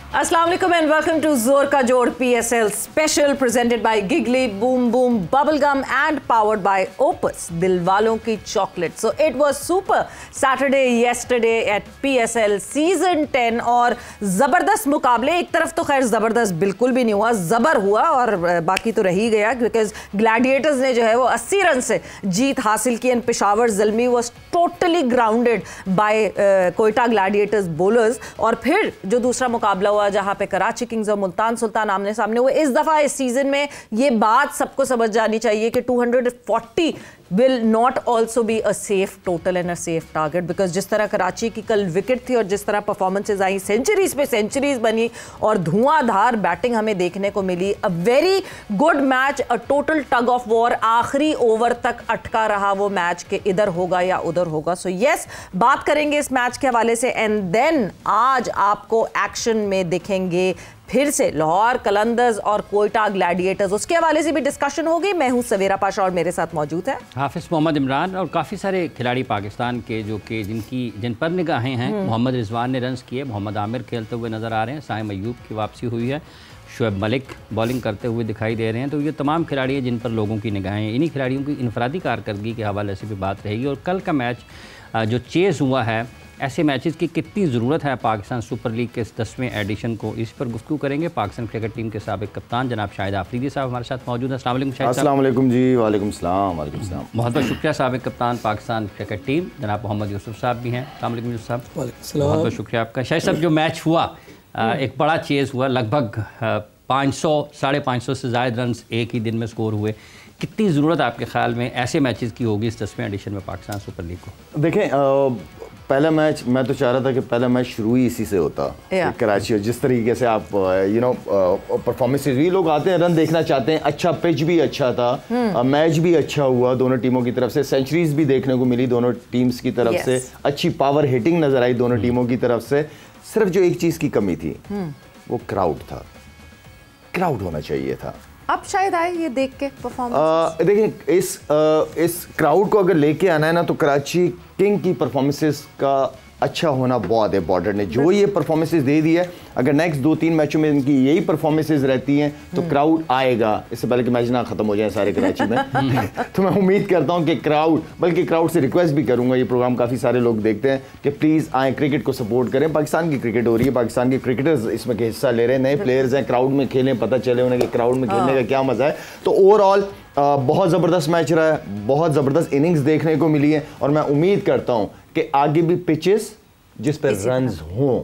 अस्सलाम वालेकुम and welcome to जोर का जोड़ PSL special presented by Gigly boom boom bubble gum and powered by Opus दिल वालों की chocolate. So it was super Saturday yesterday at PSL season 10 और ज़बरदस्त मुकाबले। एक तरफ तो खैर ज़बरदस्त बिल्कुल भी नहीं हुआ, ज़बर हुआ और बाकी तो रह ही गया बिकॉज ग्लैडिएटर्स ने जो है वो 80 रन से जीत हासिल की and Peshawar Zalmi was totally grounded by Quetta Gladiators bowlers. और फिर जो दूसरा मुकाबला जहां पे कराची किंग्स और मुल्तान सुल्तान आमने सामने हुए। इस दफा इस सीजन में ये बात सबको समझ जानी चाहिए कि 240 will not also be a safe total and a safe target because जिस तरह कराची की कल विकेट थी और जिस तरह परफॉर्मेंसेज आई, सेंचुरीज पे सेंचुरीज बनी और धुआंधार बैटिंग हमें देखने को मिली। A very good match, a total tug of war, आखिरी ओवर तक अटका रहा वो मैच के इधर होगा या उधर होगा। सो यस, बात करेंगे इस मैच के हवाले से एंड देन आज आपको एक्शन में दिखेंगे फिर से लाहौर कलंदर्स और कोयटा ग्लैडिएटर्स, उसके हवाले से भी डिस्कशन होगी। मैं हूं सवेरा पाशा और मेरे साथ मौजूद है हाफिज मोहम्मद इमरान और काफ़ी सारे खिलाड़ी पाकिस्तान के जो कि जिन पर निगाहें हैं। मोहम्मद रिजवान ने रन्स किए, मोहम्मद आमिर खेलते हुए नज़र आ रहे हैं, साइम अयूब की वापसी हुई है, शुएब मलिक बॉलिंग करते हुए दिखाई दे रहे हैं। तो ये तमाम खिलाड़ी हैं जिन पर लोगों की निगाहें हैं। इन्हीं खिलाड़ियों की इनफरादी कारकर्दगी के हवाले से भी बात रहेगी। और कल का मैच जो चेज़ हुआ है, ऐसे मैचेस की कितनी ज़रूरत है पाकिस्तान सुपर लीग के इस 10वें एडिशन को, इस पर गुफ्तगू करेंगे। पाकिस्तान क्रिकेट टीम के साबिक कप्तान जनाब शाहिद आफरीदी साहब हमारे साथ मौजूद हैं। अस्सलाम वालेकुम जी। वालेकुम सलाम। बहुत बहुत शुक्रिया। साबिक कप्तान पाकिस्तान क्रिकेट टीम जनाब मोहम्मद यूसुफ साहब भी हैं। अस्सलाम वालेकुम यूसुफ साहब। बहुत बहुत शुक्रिया आपका। शाहिद साहब, जो मैच हुआ एक बड़ा चेज़ हुआ, लगभग 500-550 से ज़ायद रन एक ही दिन में स्कोर हुए। कितनी ज़रूरत आपके ख्याल में ऐसे मैचेस की होगी इस 10वें एडिशन में पाकिस्तान सुपर लीग को? देखें, पहला मैच मैं तो चाह रहा था कि पहला मैच शुरू ही इसी से होता कराची। और जिस तरीके से आप परफॉर्मेंसेज भी लोग आते हैं, रन देखना चाहते हैं, अच्छा पिच भी अच्छा था, मैच भी अच्छा हुआ दोनों टीमों की तरफ से, सेंचुरीज भी देखने को मिली दोनों टीम्स की तरफ से, अच्छी पावर हिटिंग नजर आई दोनों टीमों की तरफ से। सिर्फ जो एक चीज़ की कमी थी वो क्राउड था, क्राउड होना चाहिए था। अब शायद आए ये देख के परफॉर्मेंस। देखिए, इस क्राउड को अगर लेके आना है ना, तो कराची किंग की परफॉर्मेंसेस का अच्छा होना बहुत इंपॉर्टेंट है। जो ये परफॉर्मेंसेस दे दी है, अगर नेक्स्ट 2-3 मैचों में इनकी यही परफॉर्मेंसेस रहती हैं तो क्राउड आएगा। इससे पहले कि मैच ना खत्म हो जाए सारे कराची में तो मैं उम्मीद करता हूं कि क्राउड से रिक्वेस्ट भी करूंगा, ये प्रोग्राम काफ़ी सारे लोग देखते हैं, कि प्लीज़ आए, क्रिकेट को सपोर्ट करें। पाकिस्तान की क्रिकेट हो रही है, पाकिस्तान के क्रिकेटर्स इसमें के हिस्सा ले रहे हैं, नए प्लेयर्स हैं, क्राउड में खेलें, पता चले उन्हें कि क्राउड में खेलने का क्या मज़ा है। तो ओवरऑल बहुत ज़बरदस्त मैच रहा है, बहुत ज़बरदस्त इनिंग्स देखने को मिली है और मैं उम्मीद करता हूं कि आगे भी पिचेस जिस पर रन्स हों,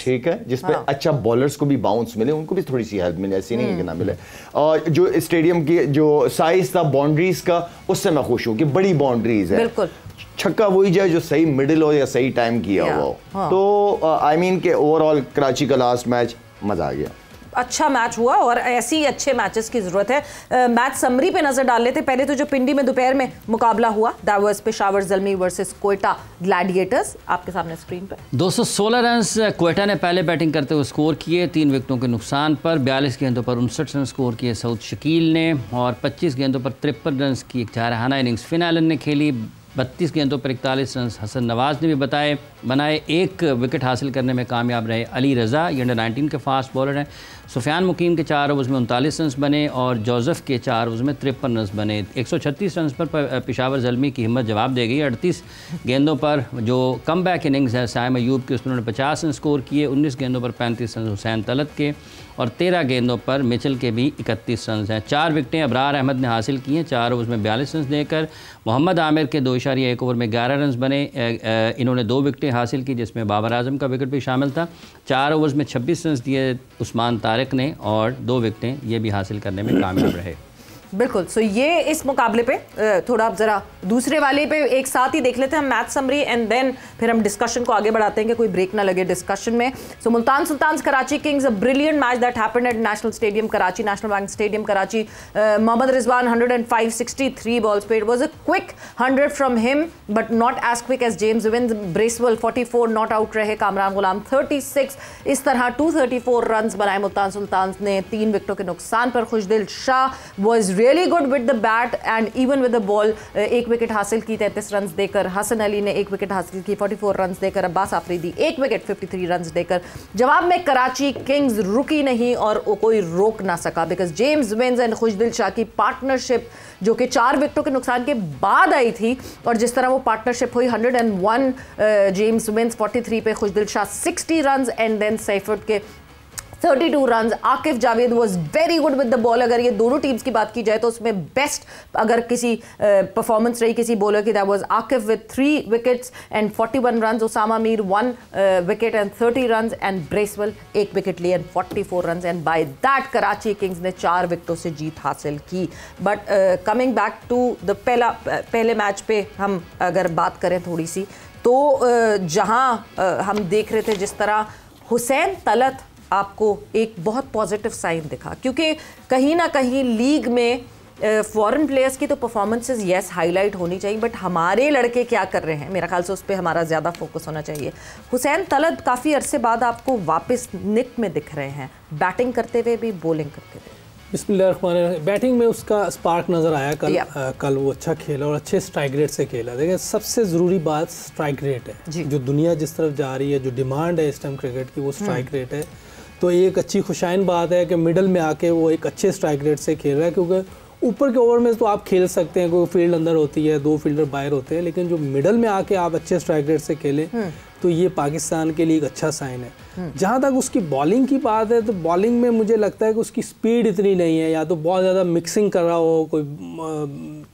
ठीक है, जिस पे अच्छा बॉलर्स को भी बाउंस मिले, उनको भी थोड़ी सी हेल्प मिले, ऐसी नहीं है कि ना मिले। और जो स्टेडियम की जो साइज था बाउंड्रीज का, उससे मैं खुश हूँ कि बड़ी बाउंड्रीज है। बिल्कुल, छक्का वही जाए जो सही मिडिल हो या सही टाइम किया हुआ हो। तो आई मीन के ओवरऑल कराची का लास्ट मैच मजा आ गया, अच्छा मैच हुआ और ऐसी ही अच्छे मैचेस की जरूरत है। मैच समरी पे नजर डाल लेते। पहले तो जो पिंडी में दोपहर में मुकाबला हुआ, that was Peshawar Zalmi versus Quetta Gladiators, आपके सामने स्क्रीन पर 216 रन कोयटा ने पहले बैटिंग करते हुए स्कोर किए 3 विकेटों के नुकसान पर। 42 गेंदों पर 59 रन स्कोर किए सऊद शकील ने और 25 गेंदों पर 53 रन की एक जारहाना इनिंग्स फिन एलन ने खेली। 32 गेंदों पर 41 रन हसन नवाज ने भी बनाए। 1 विकेट हासिल करने में कामयाब रहे अली रज़ा, ये अंडर-19 के फास्ट बॉलर हैं। सुफियान मुकीम के 4 ओवर्स में 39 रन बने और जोसेफ के 4 ओवर्स में 53 रन बने। 136 रन पर पेशावर ज़ल्मी की हिम्मत जवाब दे गई। 38 गेंदों पर जो कम बैक इनिंग्स है साइम अयूब की, उसमें उन्होंने 50 रन स्कोर किए। 19 गेंदों पर 35 रन हुसैन तलत के और 13 गेंदों पर मिचल के भी 31 रन हैं। 4 विकेटें अबरार अहमद ने हासिल की हैं 4 ओवर्स में 42 रन देकर। मोहम्मद आमिर के 2.1 ओवर में 11 रन बने। इन्होंने 2 विकेटें हासिल की जिसमें बाबर आजम का विकेट भी शामिल था। 4 ओवर्स में 26 रन दिए उस्मान तारिक ने और 2 विकेटें ये भी हासिल करने में कामयाब रहे। बिल्कुल। सो ये इस मुकाबले पे थोड़ा आप जरा दूसरे वाले पे एक साथ ही देख लेते हैं मैच समरी एंड देन फिर हम डिस्कशन को आगे बढ़ाते हैं कि कोई ब्रेक ना लगे डिस्कशन में। So Multan Sultan Karachi Kings, a brilliant match that happened at National Stadium Karachi, National Bank Stadium Karachi. Mohammad Rizwan 105, 63 balls played, was a quick 100 from him but not as quick as James Evans. Bracewell 44 not out रहे, कामरान गुलाम 36। इस तरह 234 run बनाए मुल्तान सुल्तान ने 3 विकेटों के नुकसान पर। Khushdil Shah was really good with the bat and even with the ball. एक wicket हासिल की 33 रन देकर, हसन अली ने एक विकेट हासिल की 44 रन देकर, अब्बास आफरीदी एक विकेट 53 रन देकर। जवाब में कराची किंग्स रुकी नहीं और कोई रोक ना सका, बिकॉज जेम्स विंस एंड खुशदिल शाह की पार्टनरशिप जो कि 4 विकेटों के नुकसान के बाद आई थी, और जिस तरह वो पार्टनरशिप हुई 101 जेम्स विंस 43 पे, Khushdil Shah 60 run and then सैफुड के 32 run. Akif Javed was very good with the ball. अगर ये दोनों टीम्स की बात की जाए तो उसमें बेस्ट अगर किसी परफॉर्मेंस रही किसी बॉलर की, that was Akif with 3 wickets and 41 run. Usama Mir 1 wicket and 30 run and Bracewell 1 wicket लिए and 44 run, and by that Karachi Kings ने 4 विकेटों से जीत हासिल की। But coming back to the पहले मैच पे हम अगर बात करें थोड़ी सी, तो जहां हम देख रहे थे जिस तरह हुसैन तलत आपको एक बहुत पॉजिटिव साइन दिखा, क्योंकि कहीं ना कहीं लीग में फॉरेन प्लेयर्स की तो परफॉर्मेंसेस यस हाईलाइट होनी चाहिए, बट हमारे लड़के क्या कर रहे हैं, मेरा ख्याल से उस पर हमारा ज़्यादा फोकस होना चाहिए। हुसैन तलत काफ़ी अरसे बाद आपको वापस निक में दिख रहे हैं, बैटिंग करते हुए भी, बॉलिंग करते हुए। बिस्मिल्लाहिर्रहमानिर्रहीम। बैटिंग में उसका स्पार्क नज़र आया कल वो अच्छा खेला और अच्छे स्ट्राइक रेट से खेला। देखिए सबसे ज़रूरी बात स्ट्राइक रेट है, जो दुनिया जिस तरफ जा रही है, जो डिमांड है इस टाइम क्रिकेट की, वो स्ट्राइक रेट है। तो ये एक अच्छी खुशाइन बात है कि मिडल में आके वो एक अच्छे स्ट्राइक रेट से खेल रहा है, क्योंकि ऊपर के ओवर में तो आप खेल सकते हैं, कोई फील्ड अंदर होती है, 2 फील्डर बाहर होते हैं, लेकिन जो मिडल में आके आप अच्छे स्ट्राइक रेट से खेलें तो ये पाकिस्तान के लिए एक अच्छा साइन है। जहाँ तक उसकी बॉलिंग की बात है, तो बॉलिंग में मुझे लगता है कि उसकी स्पीड इतनी नहीं है, या तो बहुत ज़्यादा मिक्सिंग कर रहा हो, कोई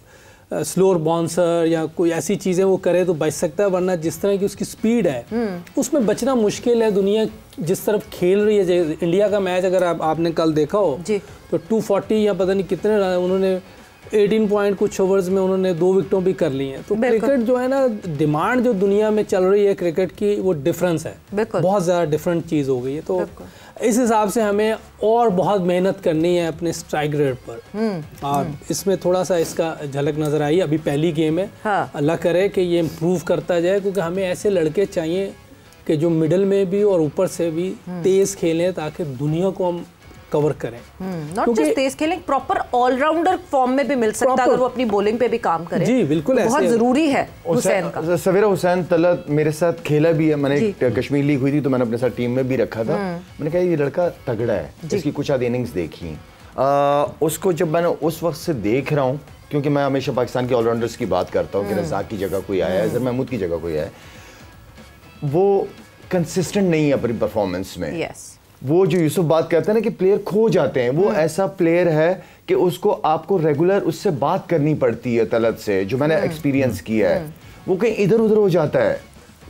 स्लोअर बाउंसर या कोई ऐसी चीज़ें वो करे तो बच सकता है, वरना जिस तरह की उसकी स्पीड है उसमें बचना मुश्किल है। दुनिया जिस तरफ खेल रही है, इंडिया का मैच अगर आपने कल देखा हो तो 240 या पता नहीं कितने रन उन्होंने 18 पॉइंट कुछ ओवर्स में उन्होंने 2 विकेटों भी कर ली हैं। तो क्रिकेट जो है ना, डिमांड जो दुनिया में चल रही है क्रिकेट की, वो डिफरेंस है, बहुत ज़्यादा डिफरेंट चीज़ हो गई है। तो इस हिसाब से हमें और बहुत मेहनत करनी है अपने स्ट्राइक रेट पर। इसमें थोड़ा सा इसका झलक नज़र आई, अभी पहली गेम है। अल्लाह करे कि ये इम्प्रूव करता जाए, क्योंकि हमें ऐसे लड़के चाहिए कि जो मिडल में भी और ऊपर से भी तेज़ खेलें, ताकि दुनिया को हम कवर करें। नॉट जस्ट तेज खेलें, प्रॉपर ऑलराउंडर फॉर्म में भी मिल सकता है अगर वो अपनी बॉलिंग पे भी काम करे। जी बिल्कुल, तो बहुत जरूरी है हुसैन का। सवेरा हुसैन तलत मेरे साथ खेला भी है, मैंने कश्मीर लीग हुई थी तो मैंने अपने साथ टीम में भी रखा था। मैंने कहा ये लड़का तगड़ा है, इसकी कुछ आध इनिंग्स देखी। उसको जब मैंने उस वक्त से देख रहा हूँ, क्योंकि मैं हमेशा पाकिस्तान के ऑलराउंडर्स की बात करता हूँ कि रज़ाक की जगह कोई आया है, अज़हर महमूद की जगह कोई आया है, वो कंसिस्टेंट नहीं है अपनी परफॉर्मेंस में। वो जो यूसुफ बात करते हैं ना कि प्लेयर खो जाते हैं, वो ऐसा प्लेयर है कि उसको आपको रेगुलर उससे बात करनी पड़ती है तलत से, जो मैंने एक्सपीरियंस किया है। वो कहीं इधर उधर हो जाता है,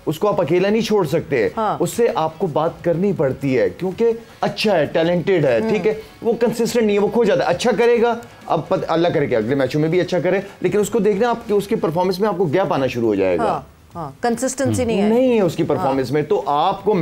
उसको आप अकेला नहीं छोड़ सकते। उससे आपको बात करनी पड़ती है, क्योंकि अच्छा है, टैलेंटेड है, ठीक है, वो कंसिस्टेंट नहीं है, वो खो जाता है। अच्छा करेगा, अब अल्लाह करे कि अगले मैचों में भी अच्छा करे, लेकिन उसको देखना आपके उसके परफॉर्मेंस में आपको गैप आना शुरू हो जाएगा। कंसिस्टेंसी नहीं है उसकी परफॉर्मेंस में। तो आपको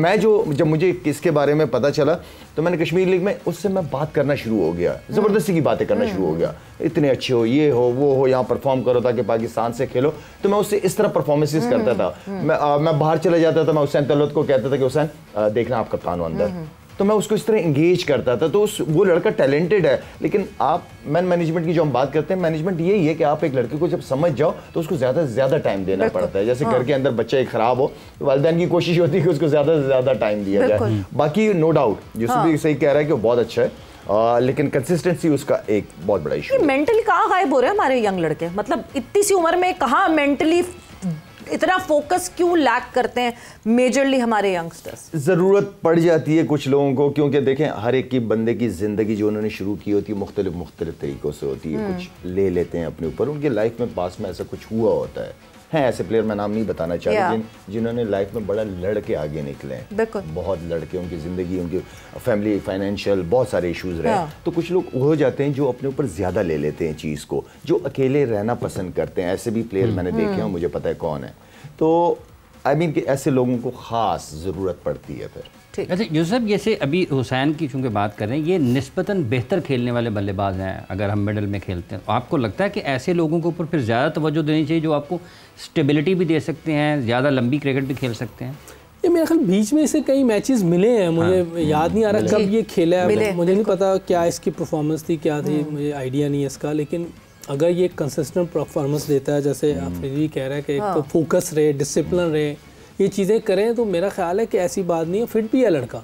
जब मुझे इसके बारे में पता चला तो मैंने कश्मीर लीग में उससे मैं बात करना शुरू हो गया, जबरदस्ती की बातें करना शुरू हो गया, इतने अच्छे हो, ये हो, वो हो, यहाँ परफॉर्म करो ताकि पाकिस्तान से खेलो। तो मैं उससे इस तरह परफॉर्मेंसेस करता था। मैं बाहर चले जाता था, मैं हुसैन तलत को कहता था कि हुसैन देखना आप कप्तान हो अंदर, तो मैं उसको इस तरह इंगेज करता था। तो वो लड़का टैलेंटेड है, लेकिन आप मैन मैनेजमेंट की जो हम बात करते हैं, मैनेजमेंट यही है कि आप एक लड़के को जब समझ जाओ तो उसको ज़्यादा से ज़्यादा टाइम देना पड़ता है। जैसे घर के अंदर बच्चा एक ख़राब हो तो वालिदैन की कोशिश होती है कि उसको ज़्यादा से ज़्यादा टाइम दिया जाए। बाकी नो डाउट यूसुफ भी सही कह रहा है कि वो बहुत अच्छा है, लेकिन कंसिस्टेंसी उसका एक बहुत बड़ा इशू है। मेंटली कहाँ गायब हो रहे हैं हमारे यंग लड़के, मतलब इतनी सी उम्र में कहाँ मेंटली इतना फोकस क्यों लैक करते हैं मेजरली हमारे यंगस्टर्स? ज़रूरत पड़ जाती है कुछ लोगों को, क्योंकि देखें हर एक की बंदे की ज़िंदगी जो उन्होंने शुरू की होती है मुख्तलिफ तरीक़ों से होती है। कुछ ले लेते हैं अपने ऊपर, उनके लाइफ में पास में ऐसा कुछ हुआ होता है। ऐसे प्लेयर मैं नाम नहीं बताना चाहता जिन्होंने लाइफ में बड़ा लड़के आगे निकले हैं, बहुत लड़के, उनकी ज़िंदगी, उनकी फैमिली, फाइनेंशियल बहुत सारे इश्यूज रहे। तो कुछ लोग हो जाते हैं जो अपने ऊपर ज़्यादा ले लेते हैं चीज़ को, जो अकेले रहना पसंद करते हैं। ऐसे भी प्लेयर मैंने देखे हैं, मुझे पता है कौन है। तो आई मीन कि ऐसे लोगों को ख़ास ज़रूरत पड़ती है फिर। अच्छा यूसुफ, जैसे अभी हुसैन की चूँकि बात कर रहे हैं, ये निस्बतन बेहतर खेलने वाले बल्लेबाज हैं अगर हम मिडल में खेलते हैं, तो आपको लगता है कि ऐसे लोगों के ऊपर फिर ज़्यादा तवज्जो देनी चाहिए जो आपको स्टेबिलिटी भी दे सकते हैं, ज़्यादा लंबी क्रिकेट भी खेल सकते हैं? ये मेरे ख्याल बीच में से कई मैचेस मिले हैं, मुझे याद नहीं आ रहा कब ये खेला है, मुझे नहीं पता क्या इसकी परफॉर्मेंस थी क्या थी, मुझे आइडिया नहीं है इसका। लेकिन अगर ये कंसिस्टेंट परफॉर्मेंस देता है, जैसे अफरीदी कह रहा है कि एक तो फोकस रहे, डिसिप्लिन रहे, ये चीज़ें करें, तो मेरा ख्याल है कि ऐसी बात नहीं है, फिट भी है लड़का।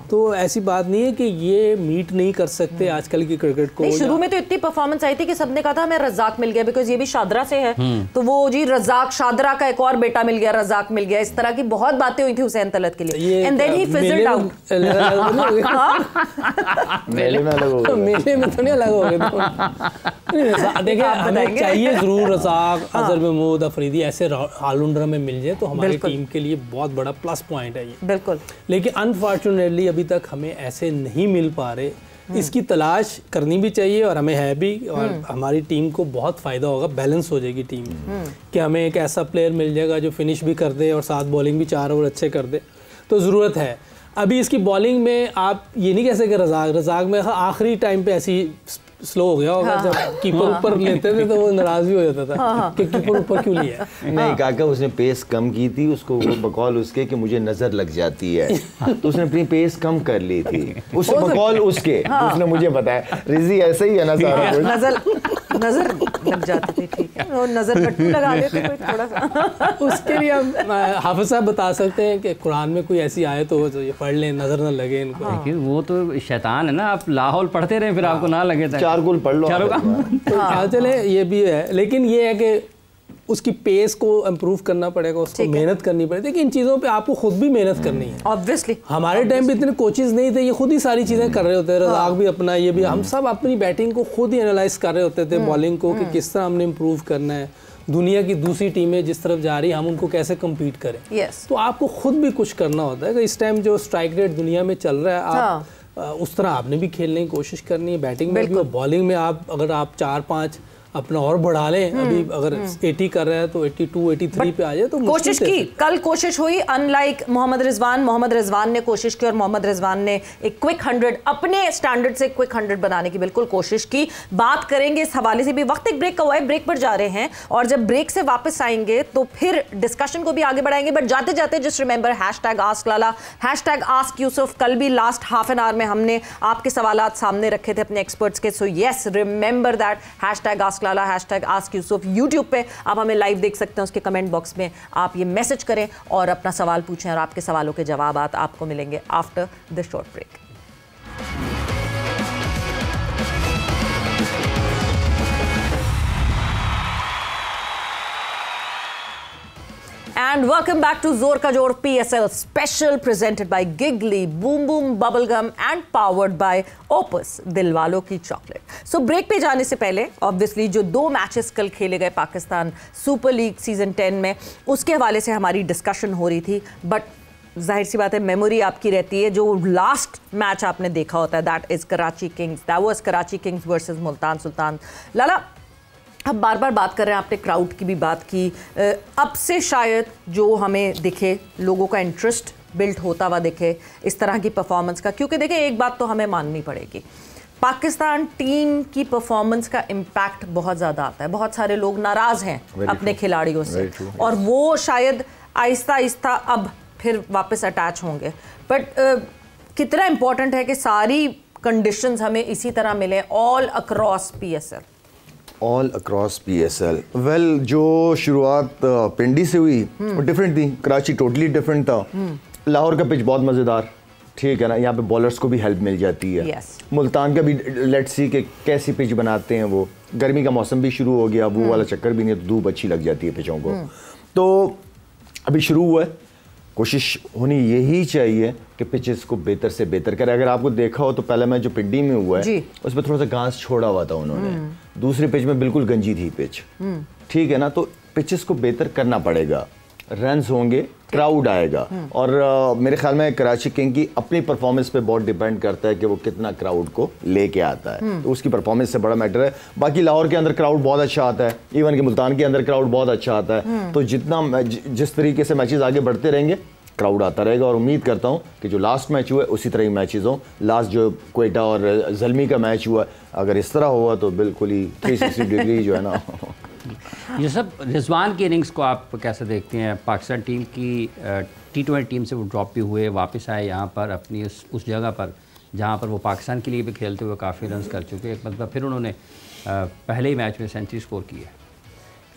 तो ऐसी बात नहीं है कि ये मीट नहीं कर सकते आजकल की क्रिकेट को। शुरू में तो इतनी परफॉर्मेंस आई थी कि सबने कहा था हमें रज़ाक मिल गया, बिकॉज ये भी शादरा से है, तो वो जी रज़ाक शादरा का एक और बेटा मिल गया, रज़ाक मिल गया, इस तरह की बहुत बातें हुई थी हुसैन तलत के लिए। And then he fizzled out. मेले में तो नहीं अलग हो गए। देखिए हमें चाहिए जरूर रज़ाक, अजहर महमूद, अफरीदी ऐसे ऑलराउंडर में मिल जाए तो हमारी टीम के लिए बहुत बड़ा प्लस पॉइंट है ये। बिल्कुल। लेकिन अनफॉर्चुनेटली अभी तक हमें ऐसे नहीं मिल पा रहे, इसकी तलाश करनी भी चाहिए और हमें है भी, और हमारी टीम को बहुत फ़ायदा होगा, बैलेंस हो जाएगी टीम कि हमें एक ऐसा प्लेयर मिल जाएगा जो फिनिश भी कर दे और साथ बॉलिंग भी 4 ओवर अच्छे कर दे। तो ज़रूरत है अभी इसकी बॉलिंग में। आप ये नहीं कह सकते रज़ाक में आखिरी टाइम पे ऐसी स्लो हो गया होगा, जब कीपर ऊपर लेते थे तो वो नाराज भी हो जाता था कि कीपर ऊपर क्यों लिया। नहीं काका, उसने पेस कम की थी, उसको बकौल उसके कि मुझे नजर लग जाती है, तो उसने अपनी पेस कम कर ली थी, उससे बकौल उसके, उसने मुझे बताया। रिजी ऐसे ही है ना सारा कुछ, नजर लग जाती थी, ठीक है, और नजर पट्टी लगा देते कोई थोड़ा सा। उसके लिए हम हाफिज साहब बता सकते हैं कि कुरान में कोई ऐसी आयत हो जो ये पढ़ लें, नजर न लगे इनको। लेकिन वो तो शैतान है ना, आप लाहौल पढ़ते रहे फिर आपको ना लगे, 4 गोल पढ़ लो, तो चले ये भी है। लेकिन ये है कि उसकी पेस को इम्प्रूव करना पड़ेगा, उसको मेहनत करनी पड़ेगी। देखिए इन चीज़ों पे आपको खुद भी मेहनत करनी है, ऑब्वियसली। हमारे टाइम पे इतने कोचेस नहीं थे, ये खुद ही सारी चीज़ें कर रहे होते हैं, रज़ाक भी अपना, ये भी, हम सब अपनी बैटिंग को खुद ही एनालाइज कर रहे होते थे, बॉलिंग को कि किस तरह हमने इम्प्रूव करना है, दुनिया की दूसरी टीमें जिस तरफ जा रही है हम उनको कैसे कम्पीट करें। तो आपको खुद भी कुछ करना होता है कि इस टाइम जो स्ट्राइक रेट दुनिया में चल रहा है, आप उस तरह आपने भी खेलने की कोशिश करनी है, बैटिंग में भी और बॉलिंग में। आप अगर आप 4-5 अपना और बढ़ा लें, अभी अगर 80 कर रहा है तो 82, 83 पे आ जाए तो कोशिश की। कल कोशिश हुई, अनलाइक मोहम्मद रिजवान ने कोशिश की, और मोहम्मद रिजवान ने एक क्विक 100 अपने स्टैंडर्ड से क्विक 100 बनाने की बिल्कुल कोशिश की। बात करेंगे इस हवाले से भी। वक्त एक ब्रेक का हुआ है, ब्रेक पर जा रहे हैं, और जब ब्रेक से वापस आएंगे तो फिर डिस्कशन को भी आगे बढ़ाएंगे। बट जाते जाते जस्ट रिमेंबर #AskLala, #AskYusuf। कल भी लास्ट हाफ एन आवर में हमने आपके सवालात सामने रखे थे अपने एक्सपर्ट्स के, so yes remember that #AskLala, #AskYusuf। YouTube पे आप हमें लाइव देख सकते हैं, उसके कमेंट बॉक्स में आप ये मैसेज करें और अपना सवाल पूछें, और आपके सवालों के जवाब आपको मिलेंगे after the short break. And welcome back to Zor Ka Jod PSL special presented by Giggly, Boom Boom Bubblegum and powered by Opus, दिलवालों की चॉकलेट। सो ब्रेक पे जाने से पहले ऑब्वियसली जो 2 मैचेस कल खेले गए पाकिस्तान सुपर लीग सीजन 10 में, उसके हवाले से हमारी डिस्कशन हो रही थी। बट जाहिर सी बात है मेमोरी आपकी रहती है, जो लास्ट मैच आपने देखा होता है, that is Karachi Kings, that was Karachi Kings versus Multan Sultan. Lala, अब बार बार बात कर रहे हैं, आपने क्राउड की भी बात की, अब से शायद जो हमें दिखे, लोगों का इंटरेस्ट बिल्ड होता हुआ दिखे इस तरह की परफॉर्मेंस का, क्योंकि देखिए एक बात तो हमें माननी पड़ेगी, पाकिस्तान टीम की परफॉर्मेंस का इम्पैक्ट बहुत ज़्यादा आता है। बहुत सारे लोग नाराज़ हैं अपने खिलाड़ियों से, और वो शायद आहिस्ता आहिस्ता अब फिर वापस अटैच होंगे। बट कितना इम्पोर्टेंट है कि सारी कंडीशंस हमें इसी तरह मिले all across PSL। All across PSL। Well, जो शुरुआत पिंडी से हुई वो डिफरेंट थी, कराची टोटली डिफरेंट था। लाहौर का पिच बहुत मज़ेदार, ठीक है ना, यहाँ पे बॉलर्स को भी हेल्प मिल जाती है। मुल्तान का भी लेट्स सी कि कैसी पिच बनाते हैं वो, गर्मी का मौसम भी शुरू हो गया, वो वाला चक्कर भी नहीं, तो धूप अच्छी लग जाती है पिचों को। तो अभी शुरू हुआ है, कोशिश होनी यही चाहिए कि पिचेस को बेहतर से बेहतर करें। अगर आपको देखा हो तो पहला मैच जो पिंडी में हुआ है उस पर थोड़ा सा घास छोड़ा हुआ था उन्होंने, दूसरी पिच में बिल्कुल गंजी थी पिच, ठीक है ना, तो पिचेस को बेहतर करना पड़ेगा, रन्स होंगे, क्राउड आएगा। और मेरे ख्याल में कराची किंग की अपनी परफॉर्मेंस पे बहुत डिपेंड करता है कि वो कितना क्राउड को लेके आता है, तो उसकी परफॉर्मेंस से बड़ा मैटर है। बाकी लाहौर के अंदर क्राउड बहुत अच्छा आता है, इवन कि मुल्तान के अंदर क्राउड बहुत अच्छा आता है, तो जितना जिस तरीके से मैचेस आगे बढ़ते रहेंगे क्राउड आता रहेगा। और उम्मीद करता हूँ कि जो लास्ट मैच हुआ है उसी तरह ही मैचेस हों। लास्ट जो क्वेटा और ज़ल्मी का मैच हुआ, अगर इस तरह हुआ तो बिल्कुल ही 360 डिग्री जो है ना। ये सब रिजवान की इनिंग्स को आप कैसे देखते हैं? पाकिस्तान टीम की T20 टीम से वो ड्रॉप भी हुए, वापस आए यहाँ पर अपनी उस जगह पर जहाँ पर वो पाकिस्तान के लिए भी खेलते हुए काफ़ी रन कर चुके। एक मतलब फिर उन्होंने पहले ही मैच में सेंचुरी स्कोर की है।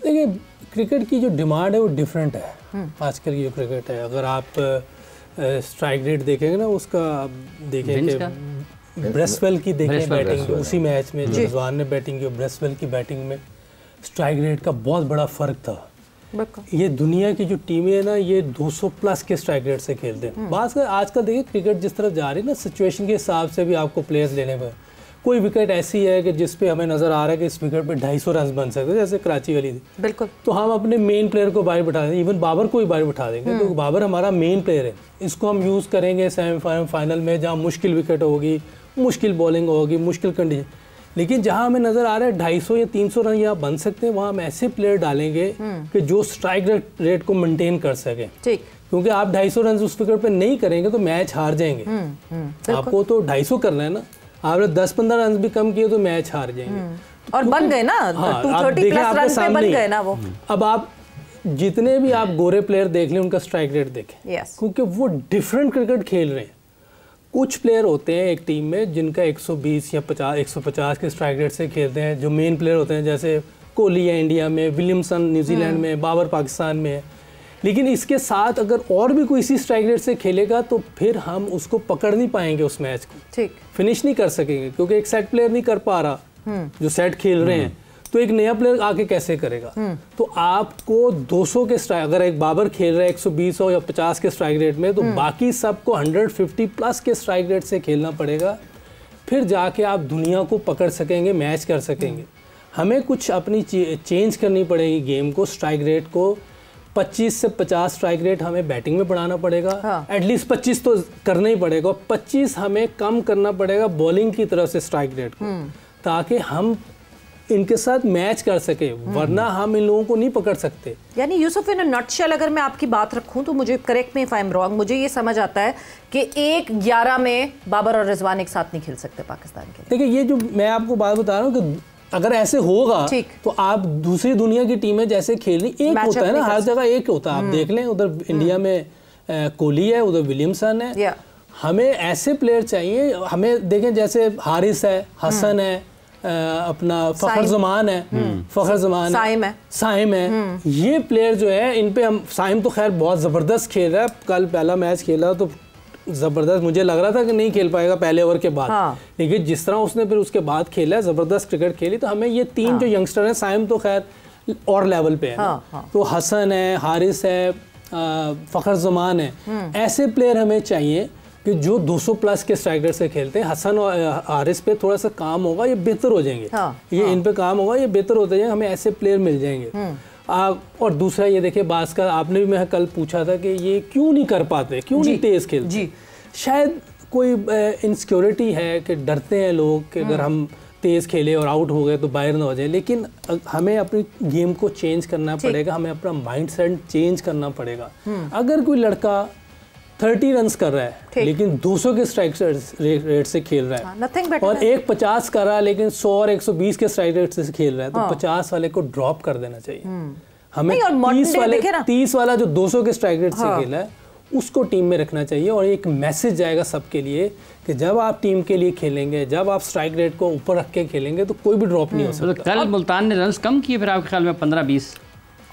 देखिए क्रिकेट की जो डिमांड है वो डिफरेंट है आजकल की जो क्रिकेट है। अगर आप स्ट्राइक रेट देखेंगे ना, उसका देखेंगे ब्रेसवेल की देखें बैटिंग उसी मैच में जो रिजवान ने बैटिंग की, ब्रेसवेल की बैटिंग में स्ट्राइक रेट का बहुत बड़ा फ़र्क था। ये दुनिया की जो टीमें है ना, ये 200 प्लस के स्ट्राइक रेट से खेलते हैं। बात कर आजकल देखिए क्रिकेट जिस तरफ जा रही है ना, सिचुएशन के हिसाब से भी आपको प्लेयर्स लेने पर, कोई विकेट ऐसी है कि जिस पे हमें नज़र आ रहा है कि इस विकेट पे 250 रन बन सकते हैं, जैसे कराची वाली थी, बिल्कुल, तो हम अपने मेन प्लेयर को बाहर बिठा देंगे, इवन बाबर को ही बाहर बिठा देंगे। तो बाबर हमारा मेन प्लेयर है, इसको हम यूज़ करेंगे सेमीफाइनल में जहाँ मुश्किल विकेट होगी, मुश्किल बॉलिंग होगी, मुश्किल कंडीशन। लेकिन जहां हमें नजर आ रहा है 250 या 300 रन यहाँ बन सकते हैं, वहां हम ऐसे प्लेयर डालेंगे कि जो स्ट्राइक रेट को मेंटेन कर सके। ठीक, क्योंकि आप 250 रन उस विकेट पे नहीं करेंगे तो मैच हार जाएंगे। आपको तो 250 करना है ना, आपने 10-15 रन भी कम किए तो मैच हार जाएंगे। और बन गए ना, 230 प्लस रन पे बन गए ना वो। अब आप जितने भी आप गोरे प्लेयर देख लें, उनका स्ट्राइक रेट देखें, क्योंकि वो डिफरेंट क्रिकेट खेल रहे हैं। कुछ प्लेयर होते हैं एक टीम में जिनका 120 या 150 के स्ट्राइक रेट से खेलते हैं, जो मेन प्लेयर होते हैं, जैसे कोहली है इंडिया में, विलियमसन न्यूजीलैंड में, बाबर पाकिस्तान में है। लेकिन इसके साथ अगर और भी कोई इसी स्ट्राइक रेट से खेलेगा तो फिर हम उसको पकड़ नहीं पाएंगे, उस मैच को ठीक फिनिश नहीं कर सकेंगे, क्योंकि एक सेट प्लेयर नहीं कर पा रहा जो सेट खेल रहे हैं, तो एक नया प्लेयर आके कैसे करेगा। तो आपको 200 के स्ट्राइक, अगर एक बाबर खेल रहा है 120 या 50 के स्ट्राइक रेट में, तो बाकी सबको 150 प्लस के स्ट्राइक रेट से खेलना पड़ेगा, फिर जाके आप दुनिया को पकड़ सकेंगे, मैच कर सकेंगे। हमें कुछ अपनी चेंज करनी पड़ेगी गेम को, स्ट्राइक रेट को 25 से 50 स्ट्राइक रेट हमें बैटिंग में बढ़ाना पड़ेगा, एटलीस्ट 25 तो करना ही पड़ेगा, 25 हमें कम करना पड़ेगा बॉलिंग की तरफ से स्ट्राइक रेट को, ताकि हम इनके साथ मैच कर सके, वरना हम इन लोगों को नहीं पकड़ सकते। यानी यूसुफ, इन नटशेल अगर मैं आपकी बात रखूं तो मुझे, correct me if I am wrong, मुझे ये समझ आता है कि 1-11 में बाबर और रिजवान एक साथ नहीं खेल सकते पाकिस्तान के। देखिए ये जो मैं आपको बात बता रहा हूँ कि अगर ऐसे होगा तो आप दूसरी दुनिया की टीमें जैसे खेल रही, एक होता है ना, हर जगह एक होता है। आप देख लें उधर इंडिया में कोहली है, उधर विलियमसन है। हमें ऐसे प्लेयर चाहिए, हमें देखें जैसे हारिस है, हसन है, अपना फखर जमान है, फखर जमान है, साइम है, ये प्लेयर जो है इन पे हम, साइम तो खैर बहुत ज़बरदस्त खेल रहा है, कल पहला मैच खेला तो ज़बरदस्त, मुझे लग रहा था कि नहीं खेल पाएगा पहले ओवर के बाद, लेकिन जिस तरह उसने फिर उसके बाद खेला, ज़बरदस्त क्रिकेट खेली। तो हमें ये तीन जो यंगस्टर हैं, साइम तो खैर और लेवल पे है, तो हसन है, हारिस है, फखर जमान है, ऐसे प्लेयर हमें चाहिए कि जो 200 प्लस के स्ट्राइक रेट से खेलते हैं। हसन और हारिस पे थोड़ा सा काम होगा, ये बेहतर हो जाएंगे, इन पे काम होगा, ये बेहतर होते जाएंगे, हमें ऐसे प्लेयर मिल जाएंगे। और दूसरा ये देखिए, बास्कर आपने भी मैं कल पूछा था कि ये क्यों नहीं कर पाते, क्यों नहीं तेज खेलते। शायद कोई इनसिक्योरिटी है कि डरते हैं लोग कि अगर हम तेज खेले और आउट हो गए तो बाहर ना हो जाए। लेकिन हमें अपनी गेम को चेंज करना पड़ेगा, हमें अपना माइंडसेट चेंज करना पड़ेगा। अगर कोई लड़का 30 रन कर रहा है लेकिन 200 के स्ट्राइक रेट से खेल रहा है, और एक 50 कर रहा है लेकिन 100 और 120 के स्ट्राइक रेट से खेल रहा है, तो 50 वाले को ड्रॉप कर देना चाहिए। हमें 30 वाला जो 200 के स्ट्राइक रेट से खेला है उसको टीम में रखना चाहिए। और एक मैसेज जाएगा सबके लिए कि जब आप टीम के लिए खेलेंगे, जब आप स्ट्राइक रेट को ऊपर रख के खेलेंगे तो कोई भी ड्रॉप नहीं हो सकता। कल मुल्तान ने रन कम किए फिर आपके ख्याल में 15-20?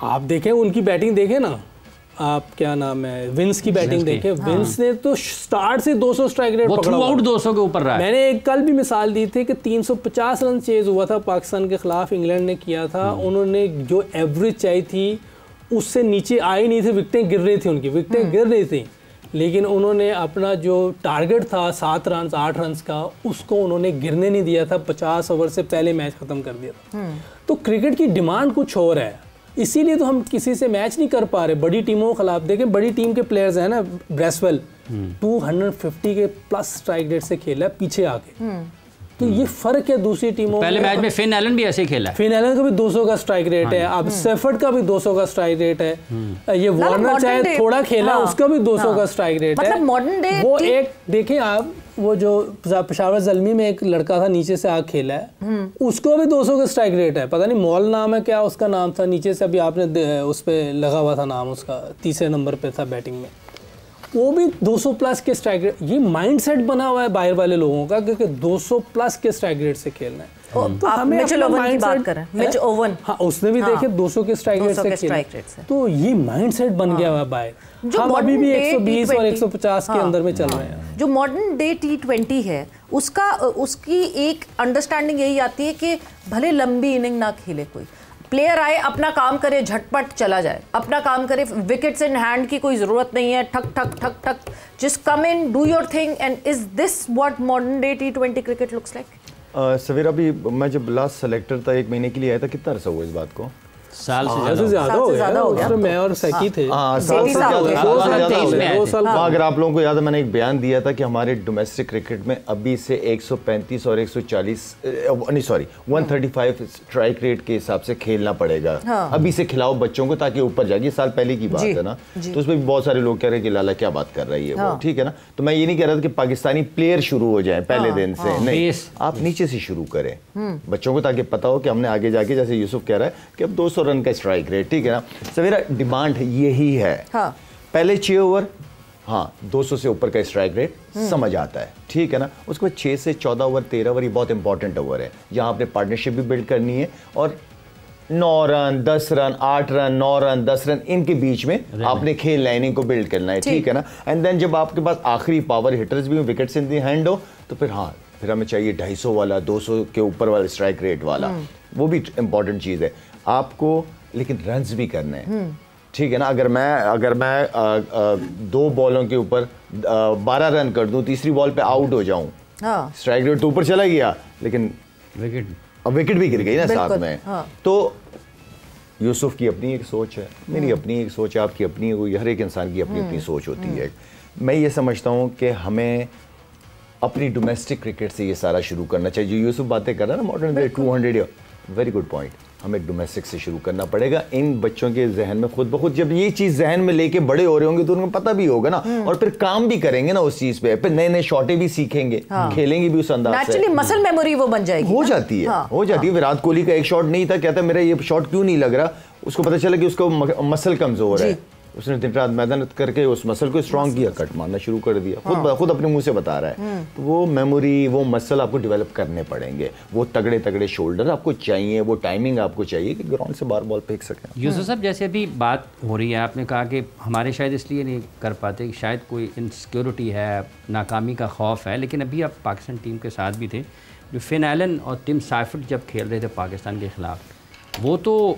आप देखें उनकी बैटिंग देखें ना, आप क्या नाम है, विंस की बैटिंग देखें, विंस ने तो स्टार्ट से 200 स्ट्राइक रेट पकड़ा, आउट 200 के ऊपर रहा है। मैंने एक कल भी मिसाल दी थी कि 350 रन चेज हुआ था पाकिस्तान के खिलाफ, इंग्लैंड ने किया था। उन्होंने जो एवरेज चाहिए थी उससे नीचे आई नहीं थी, विकेटें गिर रही थी, उनकी विकेटें गिर रही थी, लेकिन उन्होंने अपना जो टारगेट था 7 रन 8 रन का, उसको उन्होंने गिरने नहीं दिया था, 50 ओवर से पहले मैच खत्म कर दिया था। तो क्रिकेट की डिमांड कुछ और है, इसीलिए तो हम किसी से मैच नहीं कर पा रहे बड़ी टीमों के खिलाफ। देखें बड़ी टीम के प्लेयर्स हैं ना, ब्रेसवेल 250 के प्लस स्ट्राइक रेट से खेला है पीछे आके, तो ये फर्क है दूसरी टीमों। पहले मैच में फिन एलन भी ऐसे ही खेला है, फिन एलन का भी 200 का स्ट्राइक रेट है, अब सेफर्ड का भी 200 का स्ट्राइक रेट है, ये वार्नर चाहे थोड़ा खेला उसका भी 200 का स्ट्राइक रेट है। मॉडर्न डे वो एक देखें आप, वो जो पेशावर ज़ल्मी में एक लड़का था नीचे से आग खेला है, उसको भी 200 का स्ट्राइक रेट है, पता नहीं मॉल नाम है क्या उसका नाम था, नीचे से अभी आपने उस पर लगा हुआ था नाम उसका, तीसरे नंबर पे था बैटिंग में। वो भी 200 प्लस के स्ट्राइक रेट, ये माइंडसेट बना हुआ है बाहर वाले लोगों का क्योंकि 200 प्लस के स्ट्राइक रेट से खेलना है। तो हमें मिचेल ओवन की बात करें, मिच ओवन, हाँ उसने भी देखे 200 के स्ट्राइक रेट से खेला, तो ये माइंडसेट बन गया हुआ है बाहर। हम अभी भी 120 और 150 के अंदर में चल रहे हैं। जो मॉडर्न डे T20 है उसकी एक अंडरस्टैंडिंग यही आती है कि भले लंबी इनिंग ना खेले, कोई प्लेयर आए अपना काम करे, झटपट चला जाए, अपना काम करे, विकेट्स इन हैंड की कोई जरूरत नहीं है, ठक ठक ठक ठक, just come in, do your thing. And is this what modern day T20 cricket looks like? सवेरा भी मैं जब लास्ट सेलेक्टर था 1 महीने के लिए आया था, कितना अरसा हुआ इस बात को? साल से ज्यादा हो गया। तो मैं और सैकी थे। साल से ज्यादा। अगर आप लोगों को याद है, मैंने एक बयान दिया था कि हमारे डोमेस्टिक क्रिकेट में अभी से 135 और 140 नहीं सॉरी 135 स्ट्राइक रेट के हिसाब से खेलना पड़ेगा। अभी से खिलाओ बच्चों को ताकि ऊपर जाए। साल पहले की बात है ना, तो उसमें भी बहुत सारे लोग कह रहे हैं कि लाला क्या बात कर रही है वो, ठीक है ना। तो मैं ये नहीं कह रहा था कि पाकिस्तानी प्लेयर शुरू हो जाए पहले दिन से, नहीं, आप नीचे से शुरू करें बच्चों को, ताकि पता हो कि हमने आगे जाके, जैसे यूसुफ कह रहा है कि अब 200 रन का स्ट्राइक रेट, ठीक है ना। सवेरा डिमांड यही है। पहले 6 ओवर, हाँ 200 से ऊपर का स्ट्राइक रेट समझ आता है, ठीक है ना। उसके बाद 6 से 14 ओवर, 13 ओवर, ये बहुत इंपॉर्टेंट ओवर है, जहां आपने पार्टनरशिप भी बिल्ड करनी है, और 9 run 10 run 8 run 9 run 10 run इनके बीच में आपने खेल लाइनिंग को बिल्ड करना है, ठीक है ना। एंड देन जब आपके पास आखिरी पावर हिटर्स भी विकेट्स इन दी हैंड हो, तो फिर हाँ फिर हमें चाहिए 250 वाला, 200 के ऊपर वाला स्ट्राइक रेट वाला, वो भी इंपॉर्टेंट चीज़ है आपको, लेकिन रन्स भी करने हैं, ठीक है ना। अगर मैं 2 बॉलों के ऊपर 12 रन कर दूं, तीसरी बॉल पे आउट हो जाऊं, स्ट्राइक रेट तो ऊपर चला गया, लेकिन विकेट भी गिर गई ना साथ में। तो यूसुफ की अपनी एक सोच है, मेरी अपनी एक सोच है, आपकी अपनी, हर एक इंसान की अपनी अपनी सोच होती है। मैं ये समझता हूँ कि हमें अपनी डोमेस्टिक क्रिकेट से ये सारा शुरू करना चाहिए। जो यूसुफ बातें कर रहा है ना modern day 200, very good point. हमें डोमेस्टिक से शुरू करना पड़ेगा। इन बच्चों के जहन में खुद ब खुद जब ये चीज़ जहन में लेके बड़े हो रहे होंगे तो उनको पता भी होगा ना, और फिर काम भी करेंगे ना उस चीज़ पे, फिर नए नए शॉटें भी सीखेंगे, खेलेंगे भी उस अंदाज से। मसल मेमोरी वो बन जाएगी, हो जाती है, हो जाती है। विराट कोहली का एक शॉट नहीं था, कहता मेरा ये शॉट क्यों नहीं लग रहा, उसको पता चला कि उसको मसल कमजोर है, उसने दिन रात मेहनत करके उस मसल को स्ट्रॉन्ग किया, कट मारना शुरू कर दिया, खुद अपने मुंह से बता रहा है। तो वो मेमोरी, वो मसल आपको डेवलप करने पड़ेंगे, वो तगड़े तगड़े शोल्डर आपको चाहिए, वो टाइमिंग आपको चाहिए कि ग्राउंड से बार बॉल फेंक सकें। यूसुफ साहब, जैसे अभी बात हो रही है, आपने कहा कि हमारे शायद इसलिए नहीं कर पाते कि शायद कोई इनसिक्योरिटी है, नाकामी का खौफ है, लेकिन अभी आप पाकिस्तान टीम के साथ भी थे, जो फिन एलन और टिम साइफर्ट जब खेल रहे थे पाकिस्तान के ख़िलाफ़, वो तो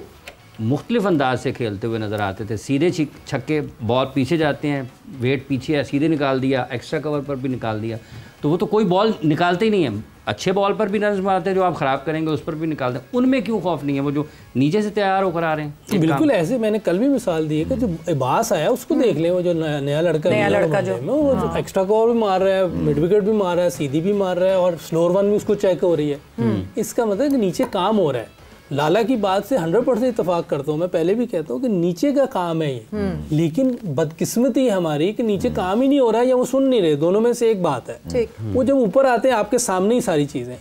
मुख्तलिफ अंदाज से खेलते हुए नज़र आते थे। सीधे छक्के, बॉल पीछे जाते हैं, वेट पीछे है, सीधे निकाल दिया, एक्स्ट्रा कवर पर भी निकाल दिया, तो वो तो कोई बॉल निकालते ही नहीं है। अच्छे बॉल पर भी रन मारते हैं, जो आप ख़राब करेंगे उस पर भी निकालते हैं। उनमें क्यों खौफ नहीं है, वो जो नीचे से तैयार होकर आ रहे हैं? बिल्कुल ऐसे मैंने कल भी मिसाल दी है कि जो इबास आया उसको देख लें, वो जो नया लड़का जो वो एक्स्ट्रा कवर भी मार रहा है, मिड विकेट भी मार रहा है, सीधी भी मार रहा है, और स्लोअर वन भी उसको चेक हो रही है। इसका मतलब कि नीचे काम हो रहा है। लाला की बात से 100% इत्तेफाक करता हूँ। मैं पहले भी कहता हूँ कि नीचे का काम है ये, लेकिन बदकिस्मती है हमारी कि नीचे काम ही नहीं हो रहा है या वो सुन नहीं रहे, दोनों में से एक बात है। वो जब ऊपर आते हैं आपके सामने ही सारी चीज़ें,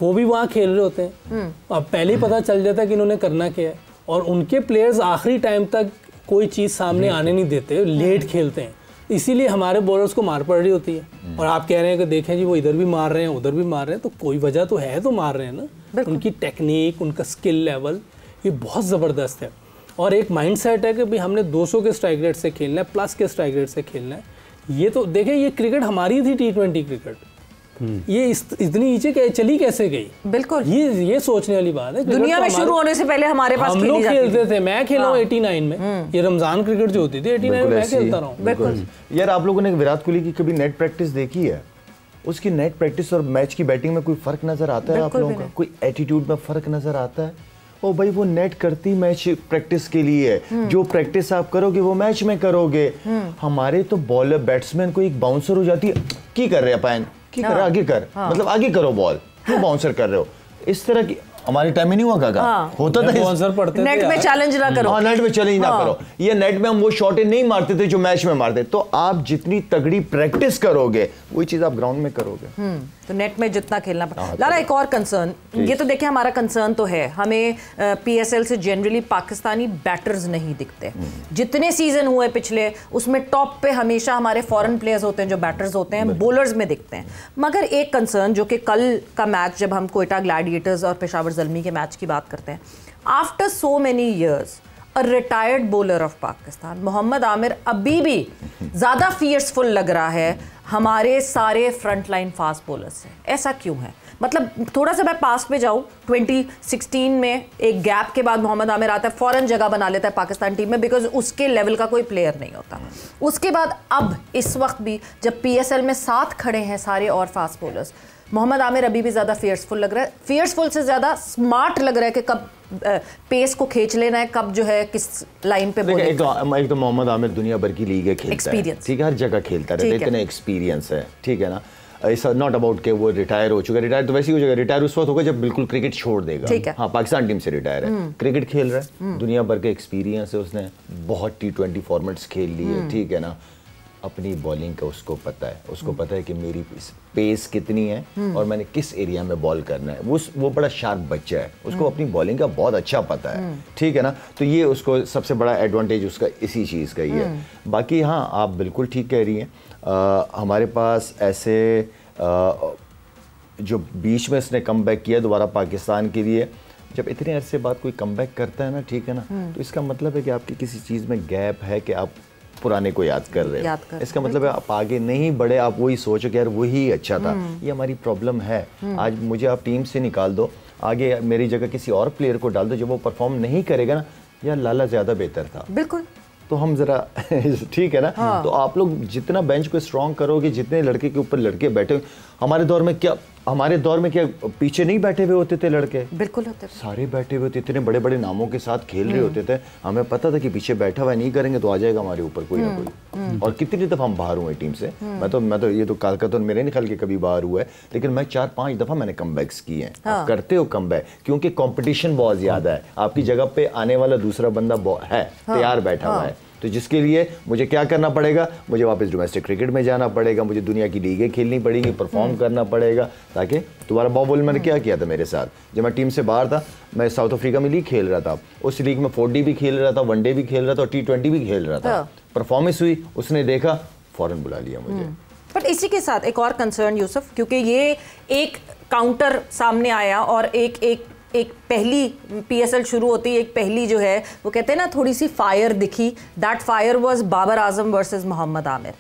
वो भी वहाँ खेल रहे होते हैं, अब पहले ही पता चल जाता है कि इन्होंने करना क्या है, और उनके प्लेयर्स आखिरी टाइम तक कोई चीज़ सामने आने नहीं देते, लेट खेलते हैं, इसीलिए हमारे बॉलर्स को मार पड़ रही होती है। और आप कह रहे हैं कि देखें जी वो इधर भी मार रहे हैं उधर भी मार रहे हैं, तो कोई वजह तो है, तो मार रहे हैं ना। उनकी टेक्निक, उनका स्किल लेवल ये बहुत ज़बरदस्त है, और एक माइंडसेट है कि भाई हमने 200 के स्ट्राइक रेट से खेलना है, प्लस के स्ट्राइक रेट से खेलना है। ये तो देखें, ये क्रिकेट हमारी थी T20 क्रिकेट, ये इतनी नीचे चली कैसे गई? बिल्कुल, ये सोचने वाली बात है। दुनिया में शुरू होने से पहले हमारे पास हम लोग खेलते थे। मैं खेला हूँ 89 में, ये रमजान क्रिकेट जो होती थी 89 में मैं खेलता रहा हूँ। बिल्कुल यार, आप लोगों ने विराट कोहली की कभी नेट प्रैक्टिस देखी है? उसकी नेट प्रैक्टिस और मैच की बैटिंग में कोई फर्क नजर आता है आप लोगों का? कोई एटीट्यूड में फर्क नजर आता है? ओ भाई, वो नेट करती मैच प्रैक्टिस के लिए है, जो प्रैक्टिस आप करोगे वो मैच में करोगे। हमारे तो बॉलर बैट्समैन को एक बाउंसर हो जाती है, की कर रहे हैं पैन की कर, आगे कर, मतलब आगे करो बॉल, क्यों बाउंसर कर रहे हो? इस तरह की हमारे टाइम में नहीं हुआ काका। होता था नेट में चैलेंज ना करो। नेट में चैलेंज ना करो, ये नेट में हम वो शॉटें नहीं मारते थे जो मैच में मारते। तो आप जितनी तगड़ी प्रैक्टिस करोगे वही चीज आप ग्राउंड में करोगे। तो नेट में जितना खेलना पड़ता। लाला एक और कंसर्न, ये तो देखिए हमारा कंसर्न तो है, हमें पीएसएल से जनरली पाकिस्तानी बैटर्स नहीं दिखते। जितने सीजन हुए पिछले, उसमें टॉप पे हमेशा हमारे फॉरेन प्लेयर्स होते हैं जो बैटर्स होते हैं, बॉलर्स में दिखते हैं। मगर एक कंसर्न जो कि कल का मैच, जब हम क्वेटा ग्लैडिएटर्स और पेशावर ज़ल्मी के मैच की बात करते हैं, after so many years a retired bowler of Pakistan Mohammad Amir अभी भी ज़्यादा फियर्सफुल लग रहा है हमारे सारे फ्रंट लाइन फास्ट बॉलर्स से। ऐसा क्यों है? मतलब थोड़ा सा मैं पास में जाऊँ, 2016 में एक गैप के बाद मोहम्मद आमिर आता है, फ़ौरन जगह बना लेता है पाकिस्तान टीम में, बिकॉज उसके लेवल का कोई प्लेयर नहीं होता। उसके बाद अब इस वक्त भी जब पीएसएल में साथ खड़े हैं सारे और फास्ट बॉलर्स, मोहम्मद आमिर अभी भी ज़्यादा फियर्सफुल लग रहा है। फियर्सफुल से ज़्यादा स्मार्ट लग रहा है कि कब पेस को खींच लेना है, कब जो है किस लाइन पे एक तो मोहम्मद आमिर दुनिया भर की लीग खेलता है, ठीक है, हर जगह खेलता रहता है, इतना एक्सपीरियंस है, ठीक है ना। इट्स नॉट अबाउट के वो रिटायर हो चुका है, रिटायर तो वैसे ही हो जाएगा, रिटायर उस वक्त होगा जब बिल्कुल क्रिकेट छोड़ देगा। हाँ, पाकिस्तान टीम से रिटायर है, क्रिकेट खेल रहा है, दुनिया भर के एक्सपीरियंस है, उसने बहुत T20 फॉर्मेट्स खेल लिए, ठीक है ना। अपनी बॉलिंग का उसको पता है, उसको पता है कि मेरी पेस कितनी है और मैंने किस एरिया में बॉल करना है। वो बड़ा शार्प बच्चा है, उसको अपनी बॉलिंग का बहुत अच्छा पता है, ठीक है ना। तो ये उसको सबसे बड़ा एडवांटेज उसका इसी चीज़ का ही है। बाकी हाँ, आप बिल्कुल ठीक कह रही हैं। हमारे पास ऐसे जो बीच में इसने कम बैक किया दोबारा पाकिस्तान के लिए, जब इतने अरसे बाद कोई कम बैक करता है ना, ठीक है ना, तो इसका मतलब है कि आपकी किसी चीज़ में गैप है कि आप पुराने को याद कर रहे हो। इसका मतलब है आप आगे नहीं बढ़े, आप वही सोचो कि यार वही अच्छा था। ये हमारी प्रॉब्लम है। आज मुझे आप टीम से निकाल दो, आगे मेरी जगह किसी और प्लेयर को डाल दो, जब वो परफॉर्म नहीं करेगा ना, यार लाला ज़्यादा बेहतर था। बिल्कुल। तो हम जरा ठीक है ना। तो आप लोग जितना बेंच को स्ट्रॉन्ग करोगे, जितने लड़के के ऊपर लड़के बैठे, हमारे दौर में क्या पीछे नहीं बैठे हुए होते थे लड़के? बिल्कुल होते थे, सारे बैठे हुए थे, इतने बड़े बड़े नामों के साथ खेल रहे होते थे। हमें पता था कि पीछे बैठा हुआ नहीं करेंगे तो आ जाएगा हमारे ऊपर कोई ना कोई। और कितनी दफा हम बाहर हुए टीम से। मैं तो ये तो काल का तो मेरे नहीं ख्याल के कभी बाहर हुआ है, लेकिन मैं 4-5 दफा मैंने कमबैक्स किए हैं। आप करते हो कमबैक क्योंकि कंपटीशन बहुत ज्यादा है, आपकी जगह पे आने वाला दूसरा बंदा है तैयार बैठा हुआ है। तो जिसके लिए मुझे क्या करना पड़ेगा, मुझे वापस डोमेस्टिक क्रिकेट में जाना पड़ेगा, मुझे दुनिया की लीगें खेलनी पड़ेगी, परफॉर्म करना पड़ेगा, ताकि दोबारा बॉल मैंने क्या किया था मेरे साथ जब मैं टीम से बाहर था। मैं साउथ अफ्रीका में लीग खेल रहा था, उस लीग में 4D भी खेल रहा था, 1डे भी खेल रहा था और T20 भी खेल रहा था। परफॉर्मेंस हुई, उसने देखा, फौरन बुला लिया मुझे। पर इसी के साथ एक और कंसर्न यूसुफ, क्योंकि ये एक काउंटर सामने आया और एक पहली पीएसएल शुरू होती है, एक पहली जो है वो कहते हैं ना थोड़ी सी फायर दिखी। That fire was Babar Azam versus Mohammad Amir.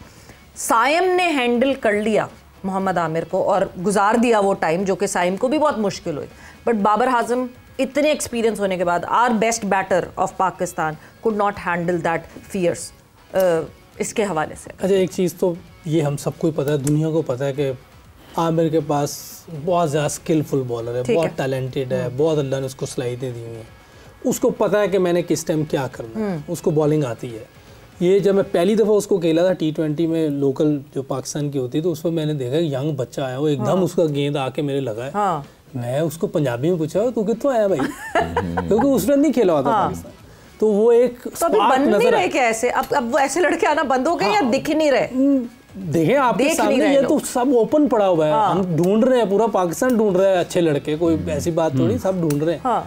Saim ने हैंडल कर लिया मोहम्मद आमिर को और गुजार दिया वो टाइम, जो कि साइम को भी बहुत मुश्किल हुई। बट बाबर आजम इतने एक्सपीरियंस होने के बाद, our best batter of Pakistan could not handle that fierce. इसके हवाले से अच्छा, एक चीज़ तो ये हम सबको ही पता है, दुनिया को पता है कि आमिर के पास बहुत ज़्यादा स्किलफुल बॉलर है, बहुत टैलेंटेड है, बहुत अल्लाह ने उसको सलाहियतें दी हुई हैं। उसको पता है कि मैंने किस टाइम क्या करना है, उसको बॉलिंग आती है। ये जब मैं पहली दफ़ा उसको खेला था T20 में, लोकल जो पाकिस्तान की होती है, तो उस पर मैंने देखा यंग बच्चा आया, वो एकदम उसका गेंद आके मेरे लगा है। मैं उसको पंजाबी में पूछा, तू कितों आया भाई? क्योंकि उसने नहीं खेला हुआ था पाकिस्तान। तो वो एक बन नहीं रहे क्या ऐसे? अब वो ऐसे लड़के आना बंद हो गए या दिख नहीं रहे? देखें आपके सामने, ये तो सब ओपन पड़ा हुआ है। हम ढूंढ रहे हैं, पूरा पाकिस्तान ढूंढ रहा है अच्छे लड़के, कोई ऐसी बात थोड़ी, सब ढूंढ रहे हैं।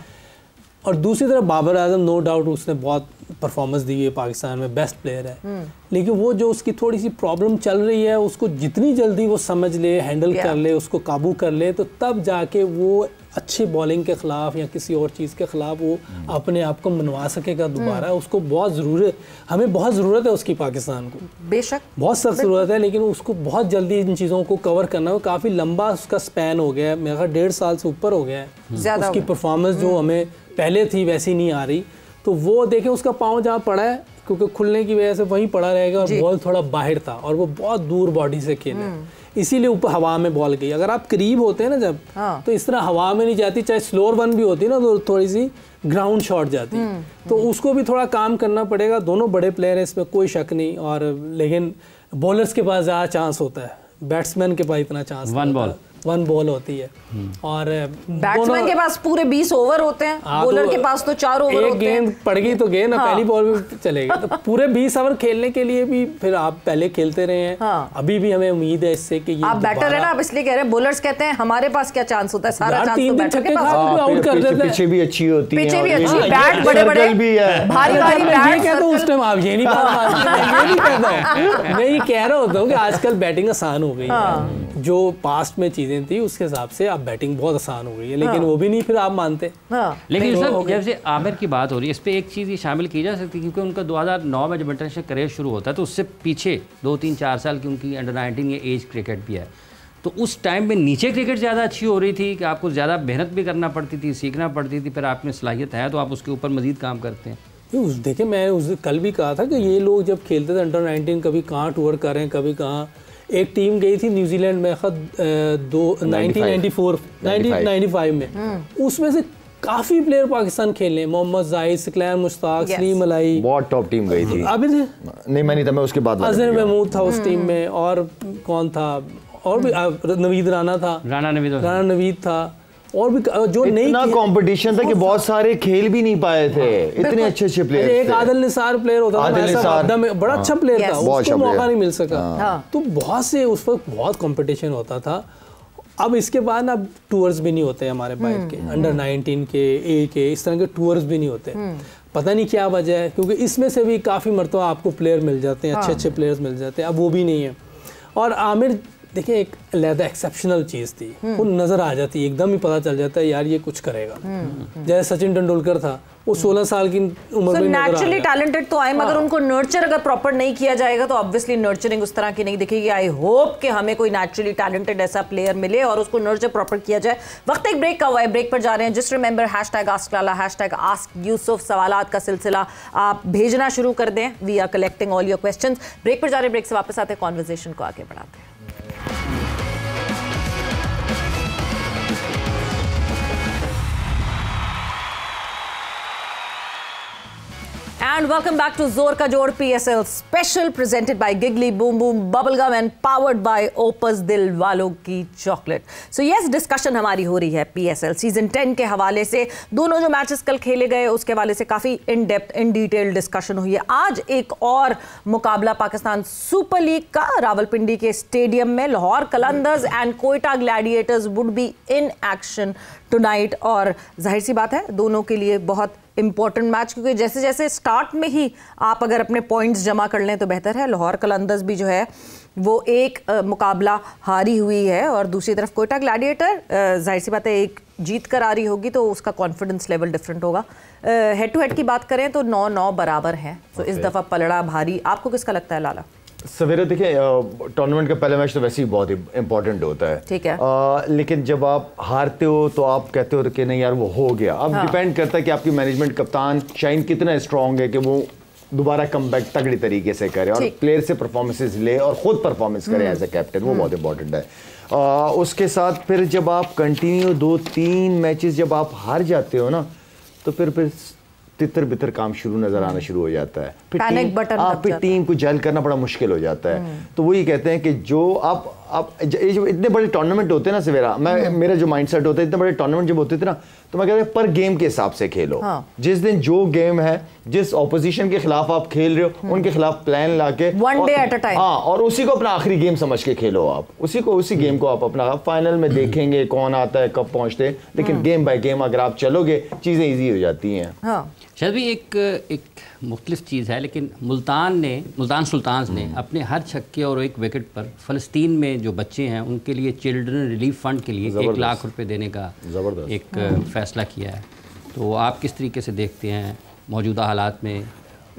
और दूसरी तरफ बाबर आजम, नो डाउट उसने बहुत परफॉर्मेंस दी है, पाकिस्तान में बेस्ट प्लेयर है। लेकिन वो जो उसकी थोड़ी सी प्रॉब्लम चल रही है, उसको जितनी जल्दी वो समझ ले, हैंडल कर ले, उसको काबू कर ले, तो तब जाके वो अच्छी बॉलिंग के खिलाफ या किसी और चीज़ के खिलाफ वो अपने आप को मनवा सकेगा दोबारा। उसको बहुत ज़रूरत, हमें बहुत ज़रूरत है उसकी, पाकिस्तान को बेशक बहुत सख्त ज़रूरत है, लेकिन उसको बहुत जल्दी इन चीज़ों को कवर करना है। काफ़ी लंबा उसका स्पैन हो गया है, मेरा 1.5 साल से ऊपर हो गया है। उसकी परफॉर्मेंस जो हमें पहले थी वैसी नहीं आ रही। तो वो देखें उसका पाँव जहाँ पड़ा है, क्योंकि खुलने की वजह से वहीं पड़ा रहेगा, और बॉल थोड़ा बाहर था और वो बहुत दूर बॉडी से खेले, इसीलिए ऊपर हवा में बॉल गई। अगर आप करीब होते हैं ना जब, तो इस तरह हवा में नहीं जाती, चाहे स्लोअर वन भी होती ना, तो थोड़ी सी ग्राउंड शॉट जाती। तो उसको भी थोड़ा काम करना पड़ेगा। दोनों बड़े प्लेयर हैं, इसमें कोई शक नहीं। और लेकिन बॉलर्स के पास ज़्यादा चांस होता है, बैट्समैन के पास इतना चांस वन बॉल 1 बॉल होती है और बैट्समैन के पास पूरे 20 ओवर होते हैं, बॉलर के पास तो 4 ओवर होते हैं। एक गेंद पड़ गई तो गए ना, पहली बॉल भी चलेगी। तो पूरे 20 ओवर खेलने के लिए भी फिर आप पहले खेलते रहे हैं। अभी भी हमें उम्मीद है इससे कि आप बैटर है ना, आप इसलिए कह रहे हैं। बॉलर्स कहते हैं हमारे पास क्या चांस होता है, सारा चांस तो बैटर के पास। आउट कर देते हैं, पिचे भी अच्छी होती है, पिचे भी अच्छी, बैट बड़े-बड़े भी है, भारी-भारी बैट। कहता हूं उस टाइम आप ये नहीं कहता हूं, मैं ये कह रहा होता हूं कि आजकल बैटिंग आसान हो गई है। जो पास्ट में चीजें थी उसके हिसाब से अब बैटिंग बहुत आसान हो गई है, लेकिन वो भी नहीं फिर आप मानते। लेकिन सर जब से आमिर की बात हो रही है, इस पे एक चीज़ ये शामिल की जा सकती है क्योंकि उनका 2009 में जब इंटरनेशनल करियर शुरू होता है तो उससे पीछे 2-3-4 साल की उनकी अंडर 19 ये एज क्रिकेट भी है। तो उस टाइम में नीचे क्रिकेट ज़्यादा अच्छी हो रही थी कि आपको ज़्यादा मेहनत भी करना पड़ती थी, सीखना पड़ती थी, फिर आप में सलाहियत है तो आप उसके ऊपर मजीद काम करते हैं। देखिए मैं उस कल भी कहा था कि ये लोग जब खेलते थे अंडर 19 कभी कहाँ टूर कर रहे हैं, कभी कहाँ। एक टीम गई थी न्यूजीलैंड में 1995 में, उसमें से काफी प्लेयर पाकिस्तान खेले, मोहम्मद जाहिद, सिकलैन मुश्ताक, सलीम अलाई, बहुत टॉप टीम गई थी। अभी नहीं मैं नहीं था, मैं उसके बाद अजहर महमूद था उस टीम में, और कौन था, और भी नवीद राना था, राना नवीद था, और भी जो नहीं, इतना कंपटीशन था कि बहुत सारे खेल भी नहीं पाए थे, इतने अच्छे प्लेयर। एक आदिल निसार प्लेयर होता था, बड़ा अच्छा प्लेयर था, उसको मौका नहीं मिल सका। तो बहुत से उस वक्त बहुत कंपटीशन होता था। अब इसके बाद अब टूर्स भी नहीं होते हमारे बाइक के, अंडर 19 के, ए के, इस तरह के टूर्स भी नहीं होते। पता नहीं क्या वजह है, क्योंकि इसमें से भी काफ़ी मरतबा आपको प्लेयर मिल जाते हैं, अच्छे प्लेयर्स मिल जाते हैं, अब वो भी नहीं है। और आमिर देखिए एक अलहदा एक्सेप्शनल चीज़ थी, वो नज़र आ जाती है, एकदम ही पता चल जाता है यार ये कुछ करेगा। जैसे सचिन तेंदुलकर था, वो 16 साल की उम्र में नेचुरली टैलेंटेड तो आए, मगर उनको नर्चर अगर प्रॉपर नहीं किया जाएगा तो ऑब्वियसली नर्चरिंग उस तरह की नहीं दिखेगी। आई होप कि हमें कोई नेचुरली टैलेंटेड ऐसा प्लेयर मिले और उसको नर्चर प्रॉपर किया जाए। वक्त एक ब्रेक का हुआ है, ब्रेक पर जा रहे हैं। जस्ट रिमेंबर #AskLala, #AskYusuf, सवालात का सिलसिला आप भेजना शुरू कर दें। We are collecting all your questions. Break पर जा रहे हैं, ब्रेक से वापस आते हैं, कॉन्वर्सेशन को आगे बढ़ाते हैं। And welcome back to Zor Ka Jod PSL special presented by Giggly Boom Boom Bubblegum and powered by Opus Dilwalon Ki Chocolate. So yes, discussion हमारी हो रही है PSL सीजन 10 के हवाले से। दोनों जो मैचेस कल खेले गए उसके हवाले से काफ़ी in depth in detail discussion हुई है। आज एक और मुकाबला पाकिस्तान सुपर लीग का रावलपिंडी के स्टेडियम में Lahore Qalandars and Quetta Gladiators would be in action tonight. और जाहिर सी बात है दोनों के लिए बहुत इंपॉर्टेंट मैच, क्योंकि जैसे जैसे स्टार्ट में ही आप अगर अपने पॉइंट्स जमा कर लें तो बेहतर है। लाहौर कलंदर्स भी जो है वो एक मुकाबला हारी हुई है और दूसरी तरफ कोयटा ग्लैडिएटर जाहिर सी बात है एक जीत कर आ रही होगी तो उसका कॉन्फिडेंस लेवल डिफरेंट होगा। हेड टू हेड की बात करें तो 9-9 बराबर हैं। तो इस दफ़ा पलड़ा भारी, आपको किसका लगता है लाला? सवेरे देखिए टूर्नामेंट का पहला मैच तो वैसे ही बहुत ही इंपॉर्टेंट होता है, ठीक है, लेकिन जब आप हारते हो तो आप कहते हो कि नहीं यार वो हो गया। अब डिपेंड करता है कि आपकी मैनेजमेंट, कप्तान शाहीन कितना स्ट्रांग है कि वो दोबारा कमबैक तगड़ी तरीके से करे और प्लेयर से परफॉर्मेंसेस ले और खुद परफॉर्मेंस करे एज ए कैप्टन, वो बहुत इंपॉर्टेंट है। उसके साथ फिर जब आप कंटिन्यू 2-3 मैचेस जब आप हार जाते हो ना तो फिर तितर बितर काम शुरू नजर आना शुरू हो जाता है, फिर टीम को जेल करना बड़ा मुश्किल हो जाता है। तो वही कहते हैं कि जो आप ये जो इतने बड़े टूर्नामेंट होते हैं ना सवेरा, मेरा जो माइंडसेट होता है इतने बड़े टूर्नामेंट जब होते थे ना तो मैं कहता हूँ पर गेम के हिसाब से खेलो। जिस दिन जो गेम है, जिस ऑपोजिशन के खिलाफ आप खेल रहे हो उनके खिलाफ प्लान लाके one day at a time, हाँ, और उसी को अपना आखिरी गेम समझ के खेलो। आप उसी गेम को आप अपना फाइनल में देखेंगे कौन आता है कब पहुंचते हैं, लेकिन गेम बाय गेम अगर आप चलोगे चीजें ईजी हो जाती हैं। शायद भी एक मुख्तलिफ चीज़ है, लेकिन मुल्तान सुल्तान्स ने अपने हर छक्के और एक विकेट पर फ़लस्तीन में जो बच्चे हैं उनके लिए चिल्ड्रन रिलीफ फंड के लिए 1 लाख रुपए देने का एक फ़ैसला किया है। तो आप किस तरीके से देखते हैं मौजूदा हालात में?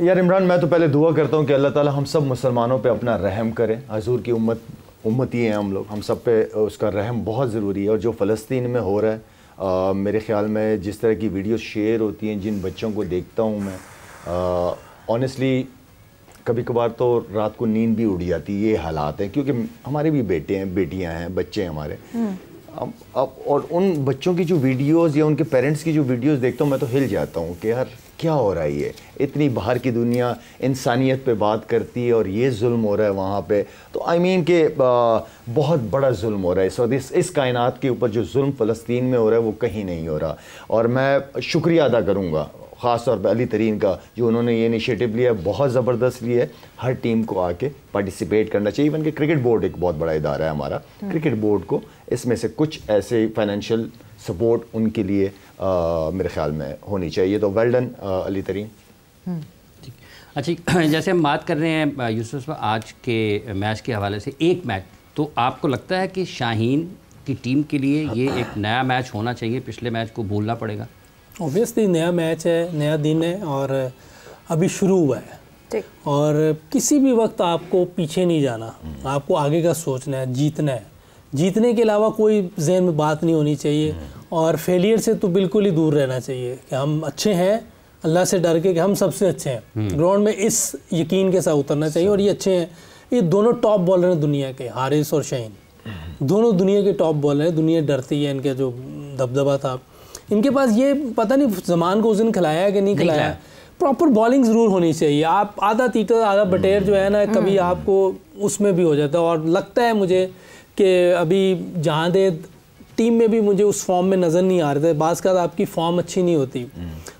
यार इमरान, मैं तो पहले दुआ करता हूँ कि अल्लाह ताला हम सब मुसलमानों पे अपना रहम करे। हजूर की उम्मती हैं हम लोग, हम सब पे उसका रहम बहुत ज़रूरी है। और जो फ़लस्तीन में हो रहा है मेरे ख्याल में जिस तरह की वीडियो शेयर होती हैं, जिन बच्चों को देखता हूँ मैं, ऑनेस्टली कभी कभार तो रात को नींद भी उड़ जाती है। ये हालात हैं क्योंकि हमारे भी बेटे हैं, बेटियां हैं, बच्चे हैं हमारे। और उन बच्चों की जो वीडियोस या उनके पेरेंट्स की जो वीडियोस देखता हूँ मैं तो हिल जाता हूँ कि यार क्या हो रहा है, ये इतनी बाहर की दुनिया इंसानियत पे बात करती है और ये जुल्म हो रहा है वहाँ पे। तो आई मीन कि बहुत बड़ा जुल्म हो रहा है इस वक्त इस कायनात के ऊपर। जो जुल्म फ़लस्तीन में हो रहा है वो कहीं नहीं हो रहा। और मैं शुक्रिया अदा करूँगा ख़ास तौर पर अली तरीन का, जो उन्होंने ये इनिशिएटिव लिया, बहुत ज़बरदस्त लिया है। हर टीम को आके पार्टिसिपेट करना चाहिए। इवन कि क्रिकेट बोर्ड एक बहुत बड़ा इदारा है हमारा, क्रिकेट बोर्ड को इसमें से कुछ ऐसे फाइनेंशियल सपोर्ट उनके लिए मेरे ख्याल में होनी चाहिए। तो वेल डन अली तरीन। अच्छा, जैसे हम बात कर रहे हैं यूसुफ आज के मैच के हवाले से, एक मैच तो आपको लगता है कि शाहीन की टीम के लिए ये एक नया मैच होना चाहिए, पिछले मैच को भूलना पड़ेगा? ऑब्वियसली नया मैच है, नया दिन है और अभी शुरू हुआ है और किसी भी वक्त आपको पीछे नहीं जाना, आपको आगे का सोचना है, जीतना है। जीतने के अलावा कोई जहन में बात नहीं होनी चाहिए और फेलियर से तो बिल्कुल ही दूर रहना चाहिए कि हम अच्छे हैं, अल्लाह से डर के कि हम सबसे अच्छे हैं। ग्राउंड में इस यकीन के साथ उतरना चाहिए और ये अच्छे हैं। ये दोनों टॉप बॉलर हैं दुनिया के, हारिस और शाहीन दोनों दुनिया के टॉप बॉलर हैं। दुनिया डरती है, इनका जो दबदबा था इनके पास, ये पता नहीं जमान को उस दिन खिलाया है कि नहीं खिलाया। प्रॉपर बॉलिंग ज़रूर होनी चाहिए। आप आधा तीतर आधा बटेर जो है ना, कभी आपको उसमें भी हो जाता है। और लगता है मुझे कि अभी जहाँ दे टीम में भी मुझे उस फॉर्म में नज़र नहीं आ रहे थे। बाज़ का आपकी फॉर्म अच्छी नहीं होती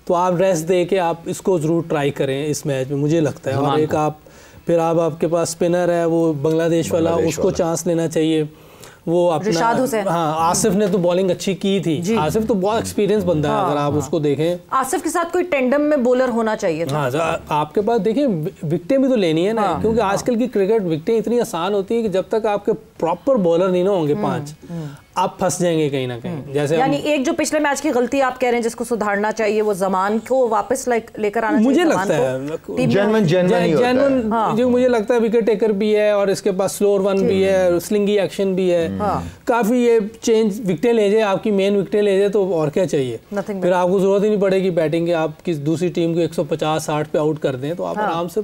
तो आप रेस्ट दे के आप इसको ज़रूर ट्राई करें इस मैच में, मुझे लगता है। और एक आप फिर आपके पास स्पिनर है वो बांग्लादेश वाला, उसको चांस लेना चाहिए। वो अपना हाँ, आसिफ ने तो बॉलिंग अच्छी की थी। आसिफ तो बहुत एक्सपीरियंस बंदा है। अगर आप उसको देखें, आसिफ के साथ कोई टेंडम में बॉलर होना चाहिए था। हाँ, आपके पास देखिए विकेटें भी तो लेनी है ना, क्योंकि आजकल की क्रिकेट विकेटें इतनी आसान होती है कि जब तक आपके प्रॉपर बॉलर नहीं ना होंगे 5, आप फंस जाएंगे कहीं ना कहीं। जैसे यानी एक जो पिछले मैच की गलती आप कह रहे हैं जिसको सुधारना चाहिए, वो जमान को वापस लेकर आना चाहिए। मुझे लगता है जेन्युइन जो मुझे लगता है विकेट टेकर भी है और इसके पास स्लोअर वन भी है, स्लिंगी एक्शन भी है। काफी ये चेंज विकेटें ले जाए, आपकी मेन विकेटें ले जाए तो और क्या चाहिए। फिर आपको जरूरत ही नहीं पड़ेगी बैटिंग की। आप किस दूसरी टीम को 150-60 पे आउट कर दें तो आप आराम से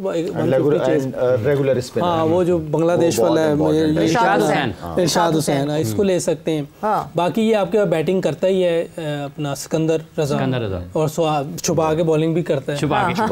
रेगुलर स्पिनर। हाँ, वो जो बांग्लादेश वाला है इरशाद हुसैन, इसको ले सकते हैं। बाकी ये आपके बैटिंग करता ही है अपना सिकंदर रजा और छुपा के बॉलिंग भी करता है। छुपा के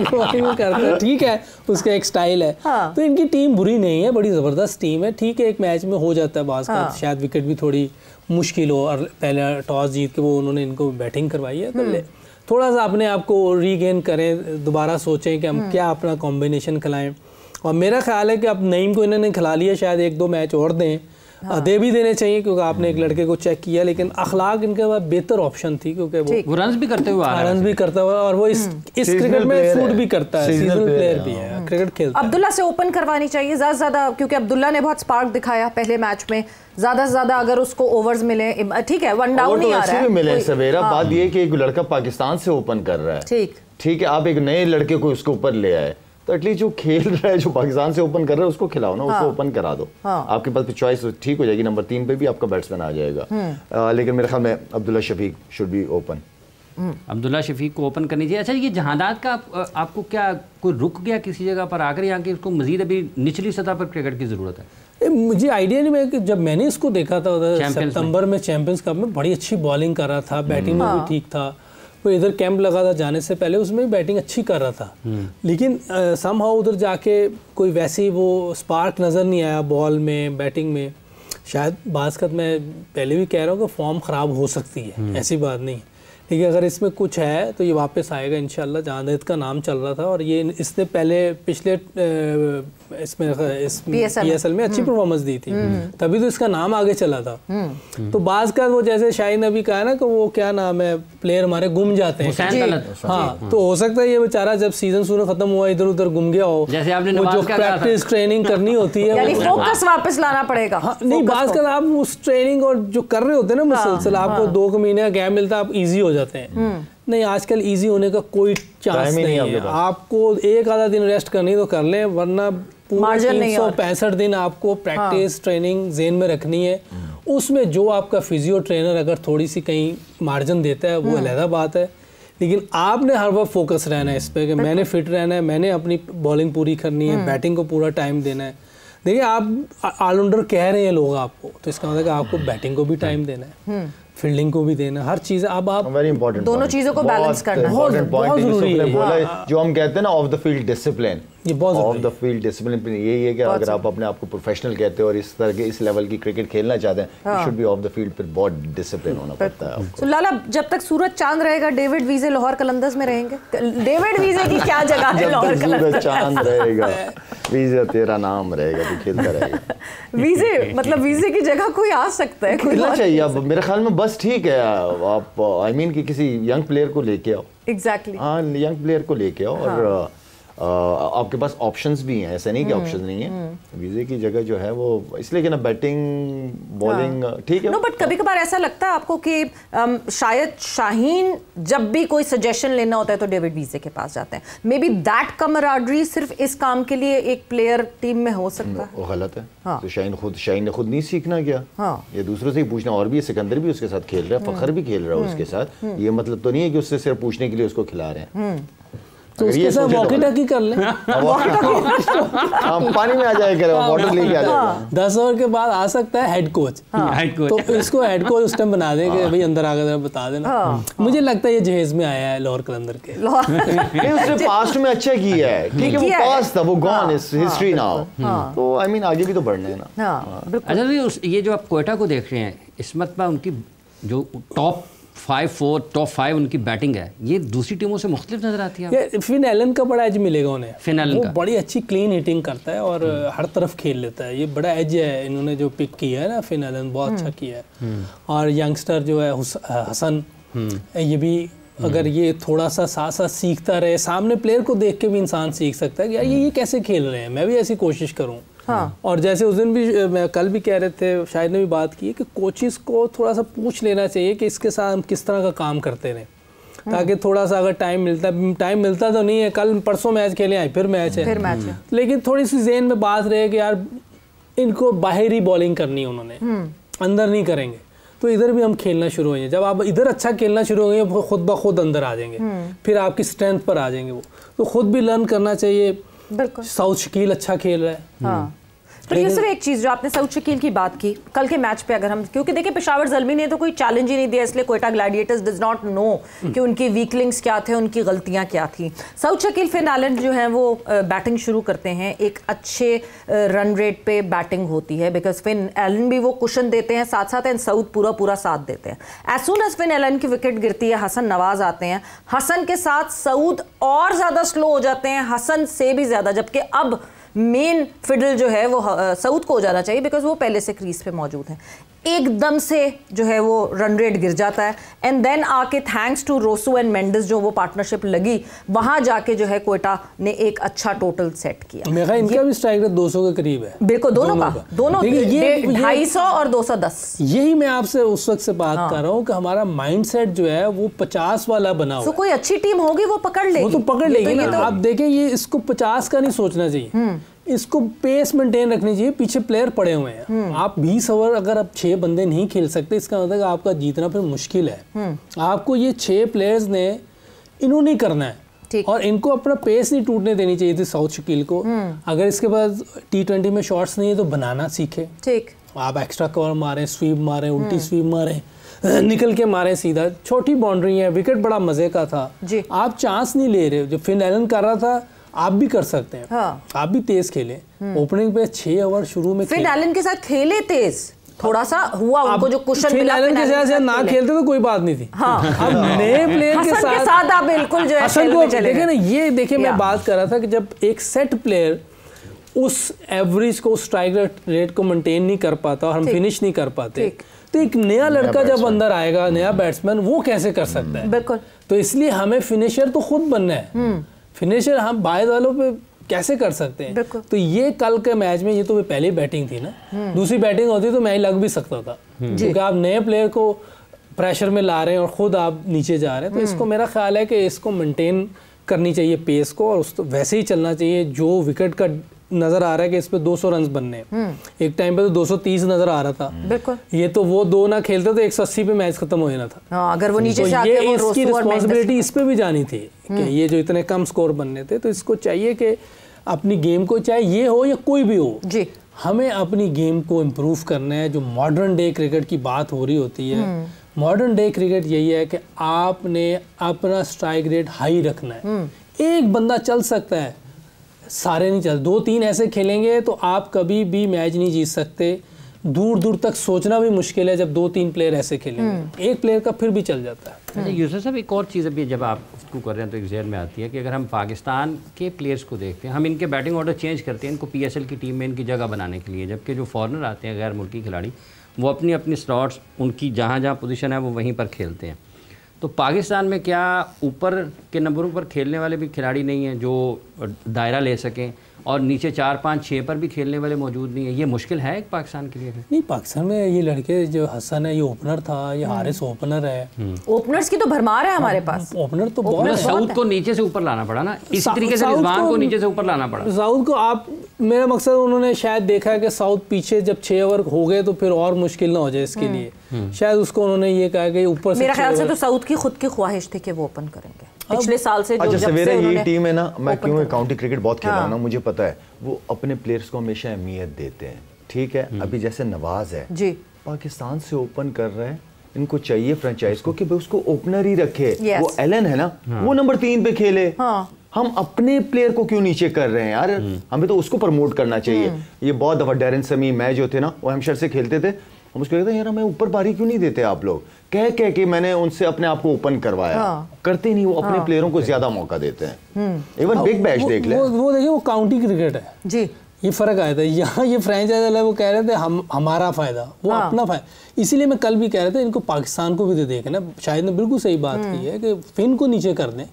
बॉलिंग भी करता है, ठीक है, उसका एक स्टाइल है। तो इनकी टीम बुरी नहीं है, बड़ी ज़बरदस्त टीम है। ठीक है, एक मैच में हो जाता है बाज़ का शायद विकेट भी थोड़ी मुश्किल हो और पहले टॉस जीत के वो उन्होंने इनको बैटिंग करवाई है। तो थोड़ा सा अपने आप को रीगेन करें, दोबारा सोचें कि हम क्या अपना कॉम्बिनेशन खिलाएं। और मेरा ख्याल है कि अब नईम को इन्होंने खिला लिया, शायद 1-2 मैच और दें। दे भी देने चाहिए क्योंकि आपने एक लड़के को चेक किया, लेकिन अखलाक इनके पास बेहतर ऑप्शन थी क्योंकि वो रन्स भी करते हुए आ रहा है, रन्स भी करता हुआ और वो इस क्रिकेट में सूट भी करता है, सीजनल प्लेयर भी है, क्रिकेट खेलता है। अब्दुल्ला से ओपन करवानी चाहिए ज़्यादा से ज़्यादा, क्योंकि अब्दुल्ला ने बहुत स्पार्क दिखाया पहले मैच में। ज़्यादा से ज़्यादा अगर उसको ओवर्स मिले, ठीक है, वन डाउन नहीं आ रहा है, मिले सवेरा। बात ये कि एक लड़का पाकिस्तान से ओपन कर रहा है, ठीक है, आप एक नए लड़के को उसके ऊपर ले आए तो एटलीस्ट जो खेल रहा है, जो पाकिस्तान से ओपन कर रहा है, उसको खिलाओ ना, उसको ओपन करा दो। आपके पास चॉइस ठीक हो जाएगी, नंबर 3 पे भी आपका बैट्समैन आ जाएगा। लेकिन मेरे ख्याल में Abdullah Shafique should be open. Abdullah Shafique को ओपन करनी चाहिए। अच्छा, ये जहादात का आपको क्या कोई रुक गया किसी जगह पर आकर, यहाँ की उसको मजीद अभी निचली सतह पर क्रिकेट की ज़रूरत है? मुझे आइडिया नहीं है कि जब मैंने इसको देखा था सितंबर में चैंपियंस कप में, बड़ी अच्छी बॉलिंग कर रहा था, बैटिंग में भी ठीक था। वो इधर कैंप लगा था जाने से पहले, उसमें भी बैटिंग अच्छी कर रहा था, लेकिन समहाउ उधर जाके कोई वैसी वो स्पार्क नज़र नहीं आया बॉल में, बैटिंग में। शायद बास्कत मैं पहले भी कह रहा हूँ कि फॉर्म ख़राब हो सकती है, ऐसी बात नहीं, लेकिन अगर इसमें कुछ है तो ये वापस आएगा इंशाल्लाह। जहांदात का नाम चल रहा था और ये इसने पहले पिछले इसमें PSL में अच्छी परफॉर्मेंस दी थी, तभी तो इसका नाम आगे चला था। तो बाज़ का वो जैसे शाहीन अभी कहा ना कि वो क्या नाम है, प्लेयर हमारे गुम जाते हैं। हाँ, तो हो सकता है ये बेचारा जब सीजन शुरू खत्म हुआ इधर उधर गुम गया हो, जैसे आपने वो जो प्रैक्टिस ट्रेनिंग करनी होती है, फोकस वापस लाना पड़ेगा। नहीं, बाज़ का आप उस ट्रेनिंग और जो कर रहे होते हैं ना मुसलसल, आपको 2 महीने का गैप मिलता है, आप ईजी हो जाते हैं। नहीं, आजकल इजी होने का कोई चांस नहीं है। आपको एक आधा दिन रेस्ट करनी तो कर लें, वरना पूरा 365 दिन आपको प्रैक्टिस ट्रेनिंग जेन में रखनी है। उसमें जो आपका फिजियो ट्रेनर अगर थोड़ी सी कहीं मार्जिन देता है वो अलग बात है, लेकिन आपने हर वक्त फोकस रहना है इस पर कि मैंने फिट रहना है, मैंने अपनी बॉलिंग पूरी करनी है, बैटिंग को पूरा टाइम देना है। देखिए आप ऑलराउंडर कह रहे हैं लोग आपको, तो इसका मतलब आपको बैटिंग को भी टाइम देना है, फील्डिंग को भी देना, हर चीज। अब आप वेरी इंपॉर्टेंट, दोनों चीजों को बैलेंस करना बहुत जरूरी है। बोला जो हम कहते हैं ना ऑफ द फील्ड डिसिप्लिन, ये बहुत ऑफ द फील्ड डिसिप्लिन यही है कि अगर आप अपने आप को प्रोफेशनल कहते हो और इस तरह के इस लेवल की क्रिकेट खेलना चाहते हैं, you should be of the field, पर बहुत डिसिप्लिन होना पड़ता है आपको। तो लाला, जब तक सूरज चांद रहेगा डेविड वीजे लाहौर कलंदर्स में रहेंगे? डेविड वीजे की क्या जगह है लाहौर कलंदर्स? सूरज चांद रहेगा, वीजे तेरा नाम रहेगा, तू खेलता रहेगा। वीजे मतलब वीजे की जगह कोई आ सकता है, खेलना चाहिए। अब मेरे ख्याल में बस ठीक है, आप आई मीन कि किसी यंग प्लेयर को लेके आओ। एग्जैक्टली, हाँ, यंग प्लेयर को लेके आओ और आपके पास ऑप्शंस भी हैं, ऐसा नहीं कि ऑप्शंस नहीं है। वीजे की जगह जो है वो इसलिए कि ना बैटिंग बॉलिंग ठीक है। नो, बट कभी कभार ऐसा लगता है आपको कि शायद शाहीन जब भी कोई सजेशन लेना होता है तो डेविड वीजे के पास जाते हैं। मे बी दैट कमराडरी सिर्फ इस काम के लिए एक प्लेयर टीम में हो सकता है। वो गलत है। हाँ। तो शाहीन ने खुद नहीं सीखना क्या? हाँ। ये दूसरों से ही पूछना। और भी सिकंदर भी उसके साथ खेल रहा है, फखर भी खेल रहा है उसके साथ। ये मतलब तो नहीं है कि उससे सिर्फ पूछने के लिए उसको खिला रहे हैं। तो उसके साथ वॉकी टॉकी कर लें। पानी में आ जाएगा, वाटर लेके आ जाएगा। 10 ओवर के बाद आ सकता है हेड कोच। तो इसको हेड कोच उस टाइम बना देंगे, भाई अंदर आकर बता देना। मुझे लगता है ये जहेज में आया है लाहौर कलंदर के। उसने पास्ट में अच्छा किया है, ठीक है, वो पास्ट था, वो गॉन इज हिस्ट्री नाउ। तो आई मीन आगे भी तो बढ़ना है ना। अच्छा भाई, ये जो आप क्वेटा को देख रहे हैं, इस मतलब उनकी जो टॉप 5 उनकी बैटिंग है, ये दूसरी टीमों से मुख्तलिफ नजर आती है। फिन एलन का बड़ा एज मिलेगा उन्हें। फिन एलन का बड़ी अच्छी क्लीन हिटिंग करता है और हर तरफ खेल लेता है। ये बड़ा एज है इन्होंने जो पिक किया है ना, फिन एलन बहुत अच्छा किया है। और यंगस्टर जो है हसन, ये भी अगर ये थोड़ा सा साथ साथ सीखता रहे, सामने प्लेयर को देख के भी इंसान सीख सकता है कि यार ये कैसे खेल रहे हैं, मैं भी ऐसी कोशिश करूँ। हाँ। और जैसे उस दिन भी मैं कल भी कह रहे थे, शायद ने भी बात की कि कोचिस को थोड़ा सा पूछ लेना चाहिए कि इसके साथ हम किस तरह का काम करते रहे, ताकि थोड़ा सा अगर टाइम मिलता तो नहीं है, कल परसों मैच खेले आए फिर मैच है, लेकिन थोड़ी सी ज़हन में बात रहे कि यार इनको बाहरी बॉलिंग करनी है, उन्होंने अंदर नहीं करेंगे तो इधर भी हम खेलना शुरू होंगे। जब आप इधर अच्छा खेलना शुरू होंगे खुद ब खुद अंदर आ जाएंगे, फिर आपकी स्ट्रेंथ पर आ जाएंगे वो। तो खुद भी लर्न करना चाहिए। बिल्कुल, साउथ शकील अच्छा खेल रहा है। हाँ। पर ये सिर्फ एक चीज़ जो आपने साउथ शकील की बात की, कल के मैच पे अगर हम, क्योंकि देखिए पेशावर ज़ल्मी ने तो कोई चैलेंज ही नहीं दिया, इसलिए Quetta Gladiators does not know कि उनकी वीकलिंग्स क्या थे, उनकी गलतियां क्या थी। साउथ शकील फिन एलन जो है वो बैटिंग शुरू करते हैं, एक अच्छे रन रेट पे बैटिंग होती है, बिकॉज फिन एलन भी वो कुशन देते हैं साथ साथ, एंड साउथ पूरा साथ देते हैं। As soon as Finn Allen की विकेट गिरती है, हसन नवाज आते हैं, हसन के साथ सऊद और ज़्यादा स्लो हो जाते हैं, हसन से भी ज़्यादा, जबकि अब मेन फिडल जो है वो सऊद को हो जाना चाहिए बिकॉज वो पहले से क्रीज पे मौजूद है। एकदम से जो है वो रन रेट गिर जाता है, एंड देन आके thanks to Rossouw and Mendis जो वो पार्टनरशिप लगी, वहां जाके जो है क्वेटा ने एक अच्छा टोटल सेट किया। मेरा इनका भी स्ट्राइक रेट 200 के करीब है। बिल्कुल, दोनों ये 250 और 210। यही मैं आपसे उस वक्त से बात कर रहा हूँ कि हमारा माइंडसेट जो है वो 50 वाला बना हुआ है। तो कोई अच्छी टीम होगी वो पकड़ लेगी, वो तो पकड़ लेगी ना। आप देखें, ये इसको 50 का नहीं सोचना चाहिए, इसको पेस मेंटेन रखनी चाहिए। पीछे प्लेयर पड़े हुए हैं, आप 20 ओवर अगर आप 6 बंदे नहीं खेल सकते, इसका मतलब आपका जीतना फिर मुश्किल है। आपको ये 6 प्लेयर्स ने इन्होंने करना है और इनको अपना पेस नहीं टूटने देनी चाहिए थी साउथ शकील को। अगर इसके बाद T20 में शॉट्स नहीं है तो बनाना सीखे। ठीक, आप एक्स्ट्रा कवर मारें, स्वीप मारें, उल्टी स्वीप मारें, निकल के मारे सीधा, छोटी बाउंड्री है, विकेट बड़ा मजे का था। आप चांस नहीं ले रहे, जो फिन एलन कर रहा था आप भी कर सकते हैं। हाँ। आप भी तेज खेले। ओपनिंग पे 6 ओवर शुरू में फिन एलन के साथ खेले तेज, थोड़ा सा हुआ उनको जो कुशन मिला। फिन एलन के साथ ना खेलते तो कोई बात नहीं थी। हाँ। अब नए प्लेयर के साथ आप बिल्कुल जो है हसन को देखे ना, ये देखिए मैं बात कर रहा था कि जब एक सेट प्लेयर उस एवरेज को, स्ट्राइक रेट को मेंटेन नहीं कर पाता और हम फिनिश नहीं कर पाते, तो एक नया लड़का जब अंदर आएगा, नया बैट्समैन, वो कैसे कर सकता है? बिल्कुल। तो इसलिए हमें फिनिशर तो खुद बनना है। फिनिशर हम बाहर वालों पे कैसे कर सकते हैं? तो ये कल के मैच में ये तो पहली बैटिंग थी ना, दूसरी बैटिंग होती तो मैं लग भी सकता था, क्योंकि आप नए प्लेयर को प्रेशर में ला रहे हैं और खुद आप नीचे जा रहे हैं। तो इसको मेरा ख्याल है कि इसको मेंटेन करनी चाहिए पेस को, और उसको वैसे ही चलना चाहिए। जो विकेट का नजर आ रहा है कि इस पे 200 रन बनने हैं, एक टाइम पे तो 230 नजर आ रहा था। बिल्कुल, ये तो वो दो ना खेलते तो 180 पे मैच खत्म हो जाना था। हाँ, अगर वो नीचे से आके ये इसकी रिस्पॉन्सिबिलिटी इस पे भी जानी थी कि ये जो इतने कम स्कोर बनने थे, तो इसको चाहिए कि अपनी गेम को, चाहे ये हो या कोई भी हो जी, हमें अपनी गेम को इम्प्रूव करना है। जो मॉडर्न डे क्रिकेट की बात हो रही होती है, मॉडर्न डे क्रिकेट यही है कि आपने अपना स्ट्राइक रेट हाई रखना है। एक बंदा चल सकता है, सारे नहीं चल, 2-3 ऐसे खेलेंगे तो आप कभी भी मैच नहीं जीत सकते। दूर दूर तक सोचना भी मुश्किल है जब 2-3 प्लेयर ऐसे खेलेंगे, एक प्लेयर का फिर भी चल जाता है। अच्छा यूसुफ साहब, एक और चीज़ अभी जब आप इसको कर रहे हैं तो एक जहन में आती है कि अगर हम पाकिस्तान के प्लेयर्स को देखते हैं, हम इनके बैटिंग ऑर्डर चेंज करते हैं इनको PSL की टीम में इनकी जगह बनाने के लिए, जबकि जो फॉरनर आते हैं गैर मुल्की खिलाड़ी, वो अपनी अपनी स्लॉट्स उनकी जहाँ जहाँ पोजीशन है वो वहीं पर खेलते हैं। तो पाकिस्तान में क्या ऊपर के नंबरों पर खेलने वाले भी खिलाड़ी नहीं हैं जो दायरा ले सकें, और नीचे 4-5-6 पर भी खेलने वाले मौजूद नहीं है? ये मुश्किल है एक पाकिस्तान के लिए? नहीं, पाकिस्तान में ये लड़के जो हसन है ये ओपनर था, ये हारिस ओपनर है। ओपनर्स की तो भरमार है हमारे पास। ओपनर तो बहुत साउथ को नीचे से ऊपर लाना पड़ा ना, इसी तरीके से रिजवान को नीचे से ऊपर लाना पड़ा। साउथ को आप, मेरा मकसद उन्होंने शायद देखा है कि साउथ पीछे जब 6 ओवर हो गए तो फिर और मुश्किल ना हो जाए इसके लिए, शायद उसको उन्होंने ये कहा कि ऊपर से। मेरा ख्याल से तो साउथ की खुद की ख्वाहिश थी कि वो ओपन करेंगे पिछले साल से। अच्छा सवेरे ये टीम है ना, मैं क्यों काउंटी क्रिकेट बहुत खेला हूं ना, मुझे पता है वो अपने प्लेयर्स को हमेशा अहमियत देते हैं। ठीक है, अभी जैसे नवाज है जी, पाकिस्तान से ओपन कर रहे हैं, इनको चाहिए फ्रेंचाइज को कि भाई उसको ओपनर ही रखे। वो एलन है ना, वो नंबर 3 पे खेले। हम अपने प्लेयर को क्यों नीचे कर रहे हैं यार? हमें तो उसको प्रमोट करना चाहिए। ये बहुत दफा डैरेन समी मैच जो थे ना, वो हैम्पशायर से खेलते थे, हम उसको कहते हैं यार हमें ऊपर बारी क्यों नहीं देते आप लोग, कह कह के मैंने उनसे अपने आप को ओपन करवाया। करते नहीं, वो अपने प्लेयरों को ज्यादा मौका देते हैं। इवन बिग बैश देख ले, वो देखिए वो काउंटी क्रिकेट है जी, ये फर्क आया था। यहाँ ये फ्रेंचाइज वाला वो कह रहे थे हमारा फायदा, वो अपना फायदा। इसीलिए मैं कल भी कह रहा था इनको पाकिस्तान को भी दे देखना, शायद ने बिल्कुल सही बात की है कि फिन को नीचे कर दें,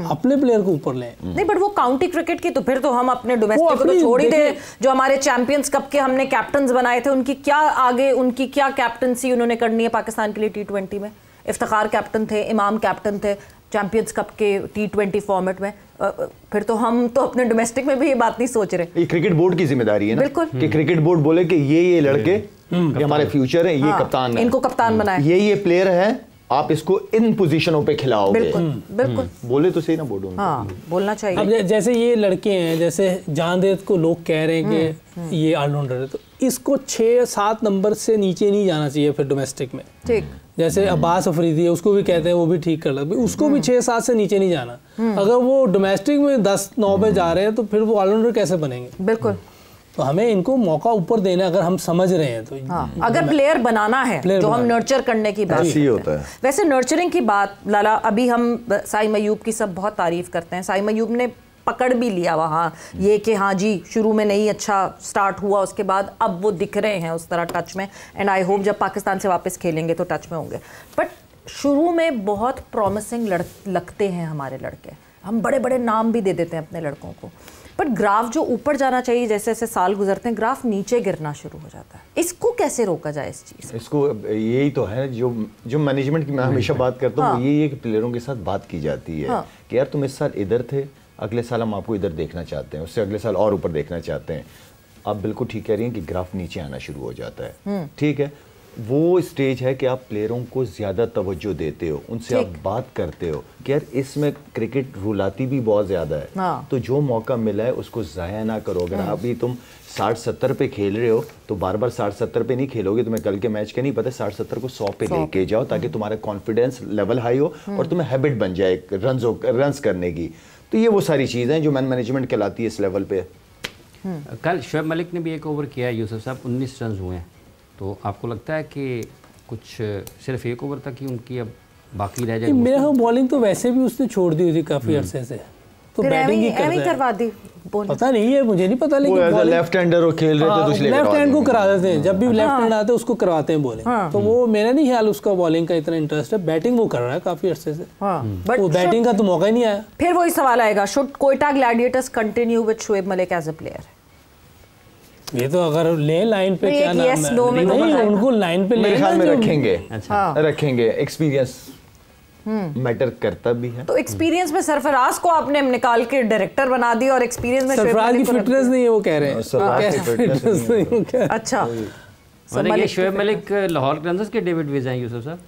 अपने प्लेयर को ऊपर लें। नहीं बट वो काउंटी क्रिकेट की तो फिर तो हम अपने डोमेस्टिक को तो छोड़ ही दे। जो हमारे चैंपियंस कप के हमने कैप्टन्स बनाए थे, उनकी क्या आगे, उनकी क्या कैप्टनसी उन्होंने करनी है पाकिस्तान के लिए T20 में? इफ्तिखार कैप्टन थे, इमाम कैप्टन थे चैंपियंस कप के T20 फॉर्मेट में। फिर तो हम तो अपने डोमेस्टिक में भी ये बात नहीं सोच रहे। ये क्रिकेट बोर्ड की जिम्मेदारी है ना, बिल्कुल, कि क्रिकेट बोर्ड बोले कि ये लड़के ये हमारे फ्यूचर है, ये कप्तान है, इनको कप्तान बनाए, ये प्लेयर है, आप इसको इन पोजीशनों पे खिलाओगे। बिल्कुल बोले तो सही ना बोर्ड, बोलना चाहिए। अब जैसे ये लड़के हैं, जैसे जानदेद को लोग कह रहे हैं कि ये ऑलराउंडर है, तो इसको 6-7 नंबर से नीचे नहीं जाना चाहिए फिर डोमेस्टिक में। ठीक, जैसे अब्बास अफरीदी है, उसको भी कहते हैं, वो भी ठीक कर लगे, उसको भी 6-7 से नीचे नहीं जाना। अगर वो डोमेस्टिक में 10-9 पे जा रहे हैं तो फिर वो ऑलराउंडर कैसे बनेंगे? बिल्कुल, तो हमें इनको मौका ऊपर देना, अगर हम समझ रहे हैं तो। अगर प्लेयर बनाना है, जो हम नर्चर करने की बात होता है। वैसे नर्चरिंग की बात लाला, अभी हम साइम अयूब की सब बहुत तारीफ करते हैं, साइम अयूब ने पकड़ भी लिया वहाँ ये कि हाँ जी शुरू में नहीं अच्छा स्टार्ट हुआ, उसके बाद अब वो दिख रहे हैं उस तरह टच में, एंड आई होप जब पाकिस्तान से वापस खेलेंगे तो टच में होंगे। बट शुरू में बहुत प्रॉमिसिंग लगते हैं हमारे लड़के, हम बड़े बड़े नाम भी दे देते हैं अपने लड़कों को, बट ग्राफ जो ऊपर जाना चाहिए, जैसे जैसे साल गुजरते हैं ग्राफ नीचे गिरना शुरू हो जाता है। इसको कैसे रोका जाए इस चीज़? इसको यही तो है जो मैनेजमेंट की मैं हमेशा बात करता हूँ, यही है कि प्लेयरों के साथ बात की जाती है कि यार तुम इस साल इधर थे, अगले साल हम आपको इधर देखना चाहते हैं, उससे अगले साल और ऊपर देखना चाहते हैं। आप बिल्कुल ठीक कह रही हैं कि ग्राफ नीचे आना शुरू हो जाता है। ठीक है, वो स्टेज है कि आप प्लेयरों को ज़्यादा तवज्जो देते हो, उनसे आप बात करते हो कि यार इसमें क्रिकेट रुलाती भी बहुत ज़्यादा है, तो जो मौका मिला है उसको ज़ाया ना करो। अगर अभी तुम 60-70 पे खेल रहे हो तो बार बार 60-70 पे नहीं खेलोगे, तुम्हें कल के मैच का नहीं पता, 60-70 को 100 पे लेके जाओ ताकि तुम्हारा कॉन्फिडेंस लेवल हाई हो और तुम्हें हैबिट बन जाए रन्स करने की। तो ये वो सारी चीज़ें हैं जो मैनेजमेंट कहलाती है इस लेवल पे। कल शोएब मलिक ने भी एक ओवर किया, यूसुफ साहब 19 रन हुए हैं, तो आपको लगता है कि कुछ सिर्फ एक ओवर तक ही उनकी अब बाकी रह जाएगी? मेरा बॉलिंग तो वैसे भी उसने छोड़ दी थी काफ़ी अरसे से, तो बैटिंग ही करवा दी, पता नहीं है, मुझे नहीं पता, लेकिन लेफ्ट हैंडर वो खेल रहे थे तो इसलिए लेफ्ट हैंड को करा देते हैं, जब भी लेफ्ट हैंड आते हैं उसको करवाते हैं बॉलिंग। तो वो मेरा नहीं ख्याल उसका बॉलिंग का इतना इंटरेस्ट है, बैटिंग वो कर रहा है काफी अरसे से, बट वो बैटिंग का तो मौका ही नहीं आया। फिर वही सवाल आएगा, should Quetta Gladiators continue with Shoaib Malik as a player? ये तो अगर ले लाइन पे क्या नाम है, नहीं उनको लाइन पे मेरे ख्याल में रखेंगे, रखेंगे, एक्सपीरियंस मैटर करता भी है। तो एक्सपीरियंस में सरफराज को आपने निकाल के डायरेक्टर बना दिया और एक्सपीरियंस में सरफराज की फिटनेस नहीं है, वो कह रहे हैं। अच्छा, मतलब ये शोएब मलिक लाहौर क्रांतिस के डेविड विज हैं यूसुफ साहब?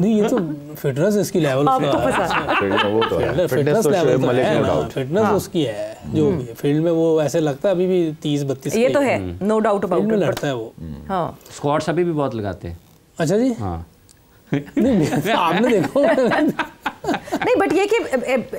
नहीं ये तो फिटनेस इसकी लेवल आपको पता वो तो है, फिटनेस तो Shoaib Malik no doubt, fitness उसकी है जो भी फील्ड में वो ऐसे लगता है अभी भी 30-32 ये तो है, नो डाउट अबाउट में लड़ता है वो। हाँ स्क्वाट्स अभी भी बहुत लगाते हैं। अच्छा जी, हाँ नहीं आपने देखो नहीं बट ये कि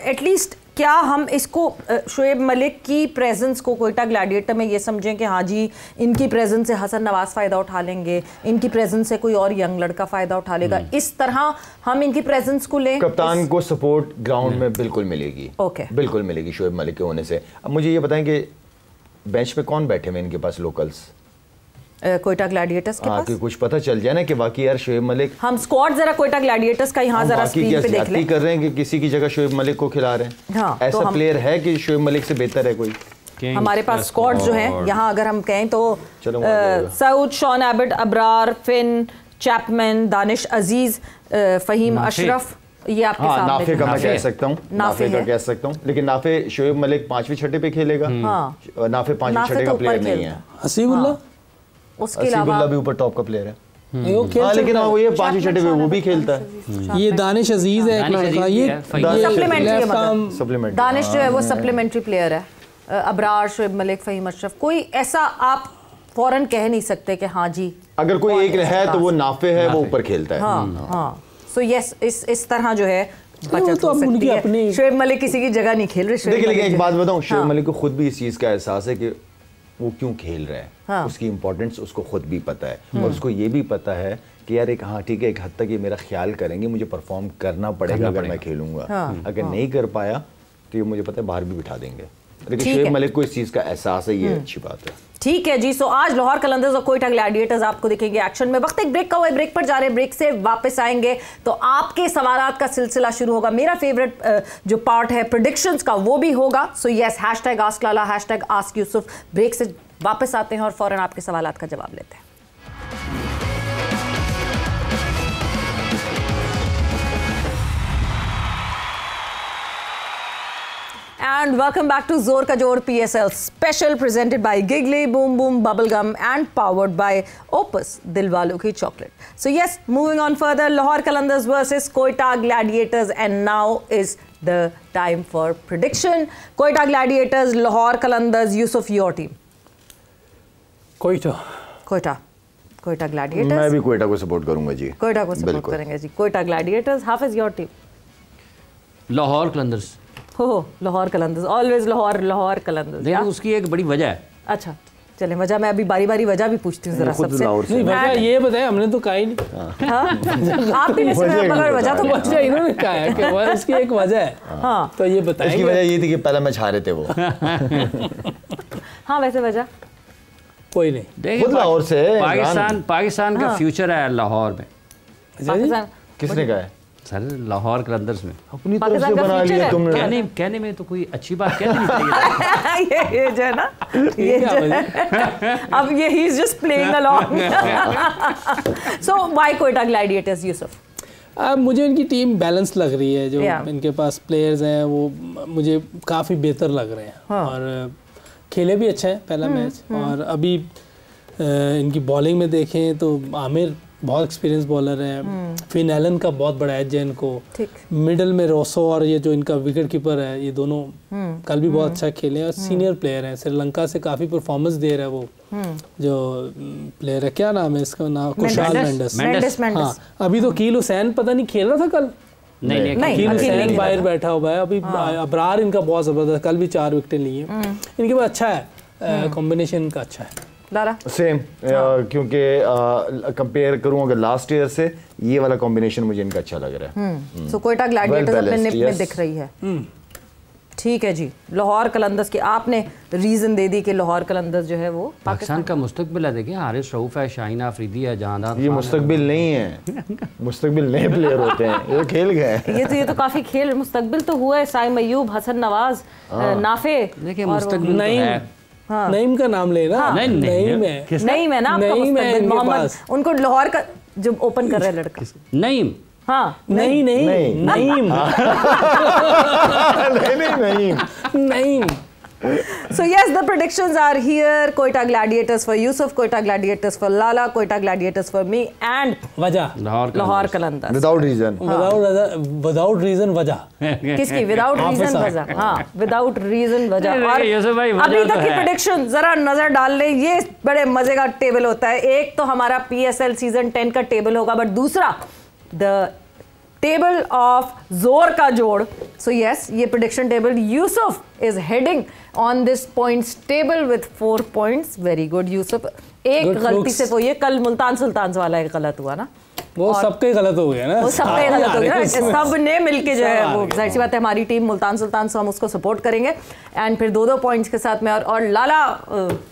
एटलीस्ट क्या हम इसको शोएब मलिक की प्रेजेंस को कोयटा ग्लैडिएटर में ये समझें कि हाँ जी इनकी प्रेजेंस से हसन नवाज फ़ायदा उठा लेंगे, इनकी प्रेजेंस से कोई और यंग लड़का फ़ायदा उठा लेगा, इस तरह हम इनकी प्रेजेंस को लें? कप्तान को सपोर्ट ग्राउंड में बिल्कुल मिलेगी, ओके बिल्कुल मिलेगी शोएब मलिक के होने से। अब मुझे ये बताएं कि बेंच पे कौन बैठे हुए इनके पास लोकल्स कोयटा ग्लैडिएटर्स के पास? कि कुछ पता चल जाए ना कि बाकी यार शोएब मलिक, हम स्क्वाड जरा कोयटा ग्लैडिएटर्स का यहाँ जरा स्क्रीन पे देख लें। कर रहे हैं कि किसी की जगह शोएब मलिक को खिला रहे हैं। हाँ, ऐसा तो प्लेयर है कि शोएब मलिक से बेहतर है कोई? हमारे पास स्क्वाड जो है यहाँ अगर हम कहें तो Saud, Sean Abbott, Abrar, Finn, Chapman, Danish Aziz, Faheem Ashraf, ये आपके सामने। नाफे का मैं कह सकता हूँ, नाफे का कह सकता हूँ, लेकिन नाफे शोएब मलिक 5वीं छठे पे खेलेगा। नाफे 5वीं छठे का प्लेयर नहीं है। हसीबुल्लाह उसके अलावा भी ऊपर टॉप का प्लेयर है, लेकिन वो ये 5वीं छठे पे वो भी खेलता है। ये दानिश अजीज है एक लड़का, ये सप्लीमेंट्री, दानिश जो है वो सप्लीमेंट्री प्लेयर है। अबरार, शोएब मलिक, फहीम अशरफ, कोई ऐसा आप फौरन कह नहीं सकते कि हाँ जी अगर कोई एक है तो वो नाफे है, वो ऊपर खेलता है। हाँ सो यस इस तरह जो है बचत हो सकती है। शोएब मलिक किसी की जगह नहीं खेल रहे। देखिए लेकिन एक बात बताऊं, शोएब मलिक को खुद भी इस चीज का एहसास है कि वो क्यों खेल रहा है। हाँ। उसकी इंपॉर्टेंस उसको खुद भी पता है और उसको ये भी पता है कि यार एक हाँ ठीक है, एक हद तक ये मेरा ख्याल करेंगे, मुझे परफॉर्म करना पड़ेगा अगर मैं खेलूंगा। हाँ। अगर नहीं कर पाया तो ये मुझे पता है बाहर भी बिठा देंगे, लेकिन शोएब मलिक को इस चीज का एहसास है, ये अच्छी बात है। ठीक है जी, सो आज लाहौर कलंदर्स और कोयटा ग्लैडिएटर्स आपको दिखेंगे एक्शन में। वक्त एक ब्रेक का हुआ है, ब्रेक पर जा रहे हैं, ब्रेक से वापस आएंगे तो आपके सवालात का सिलसिला शुरू होगा। मेरा फेवरेट जो पार्ट है प्रेडिक्शंस का वो भी होगा। So yes, #AskLala, #AskYusuf। Break से वापस आते हैं और फौरन आपके सवालात का जवाब लेते हैं। And welcome back to Zor Ka Jod PSL special presented by Giggly Boom Boom Bubblegum and powered by Opus Dilwalo Ki Chocolate. So yes, moving on further, Lahore Qalandars versus Koita Gladiators, and now is the time for prediction. Koita Gladiators, Lahore Qalandars, Yusuf, your team. Quetta Gladiators. मैं भी कोयटा को support करूंगा जी। कोयटा को support करेंगे जी। Quetta Gladiators. Hafeez, your team? Lahore Qalandars. हो Lahore Qalandars, always Lahore Qalandars. देखो उसकी एक बड़ी वजह है। अच्छा चलें, वजह मैं अभी बारी बारी वजह भी पूछती हूँ जरा सबसे। नहीं वजह ये बताया, हमने तो कहा ही नहीं। हाँ आप भी मगर वजह तो वजह इन्होंने कहा है कि वह उसकी एक वजह है। हाँ तो ये बताएं। इसकी वजह ये थी कि पहला मैच हारे थे वो। हाँ वैसे वजह कोई नहीं। देखिए लाहौर से पाकिस्तान का फ्यूचर है लाहौर में। किसने कहा है? सर लाहौर कलंदर्स में अपनी तरफ से बना लिया तुमने। कहने में तो कोई अच्छी बात कहनी नहीं चाहिए। ये जो है ना, ये जो अब ये he is just playing along. So why Quetta Gladiators, Yusuf? मुझे इनकी टीम बैलेंस लग रही है, जो इनके पास प्लेयर्स हैं वो मुझे काफ़ी बेहतर लग रहे हैं। और खेले भी अच्छा है पहला मैच। और अभी इनकी बॉलिंग में देखें तो आमिर बहुत एक्सपीरियंस बॉलर है, फिन एलन का बहुत बड़ा एज है इनको, मिडल में रोसो और ये जो इनका विकेट कीपर है, ये दोनों कल भी बहुत अच्छा खेले और सीनियर प्लेयर हैं। श्रीलंका से काफ़ी परफॉर्मेंस दे रहा है वो जो प्लेयर है, क्या नाम है इसका नाम? कुशाल मेंडिस। हाँ अभी तो कील हुसैन पता नहीं खेल रहा था कल। नहीं कील हुसैन बाहर बैठा हुआ है अभी। अबरार इनका बहुत ज़बरदस्त, कल भी 4 विकेटें ली हैं इनके पास। अच्छा है, कॉम्बिनेशन इनका अच्छा है। सेम क्योंकि कंपेयर करूं अगर लास्ट ईयर से, ये वाला कॉम्बिनेशन मुझे इनका अच्छा लग रहा है। सो कोयटा ग्लैडिएटर्स अपने निप में दिख रही है। ठीक है जी, लाहौर कलंदर्स की आपने रीजन दे दी कि लाहौर कलंदर्स जो है वो पाकिस्तान का मुस्तकबिल है। देखिए हारिस रऊफ है, शाहीन अफरीदी है, जहांदार। ये मुस्तकबिल नहीं है, मुस्तकबिल नए प्लेयर होते हैं, ये खेल गए। ये तो काफी खेल मुस्तकबिल तो हुआ है। साइम अयूब, हसन नवाज, नाफे। देखिए मुस्तकबिल तो है। हाँ। नईम का नाम लेना। हाँ। नईम है ना आपका मुस्तकबिल। मोहम्मद, उनको लाहौर का जो ओपन कर रहा है लड़का नईम। हाँ नहीं Naeem So yes, the predictions are here. Quetta Gladiators for Yusuf, Quetta Gladiators for Lala, Quetta Gladiators for me, and वजह Lahore Qalandars. Without reason. Without reason वजह. किसकी? Without reason वजह. हाँ, without reason वजह. और यूसुफ भाई अभी तक की prediction जरा नजर डाल लें. ये बड़े मजे का टेबल होता है. एक तो हमारा PSL सीजन 10 का टेबल होगा, बट दूसरा the टेबल ऑफ जोर का जोड़. सो यस, ये prediction table, Yusuf is heading on this points table with 4 points. Very good Yusuf. एक गलती से वो ये कल मुल्तान सुल्तान वाला एक गलत हुआ ना, वो सबके गलत हो गया ना, वो सबके गलत हो गया. सब ने मिलके जो है वो, जाहिर सी बात है हमारी टीम मुल्तान सुल्तान से हम उसको सपोर्ट करेंगे. एंड फिर 2-2 पॉइंट्स के साथ में और लाला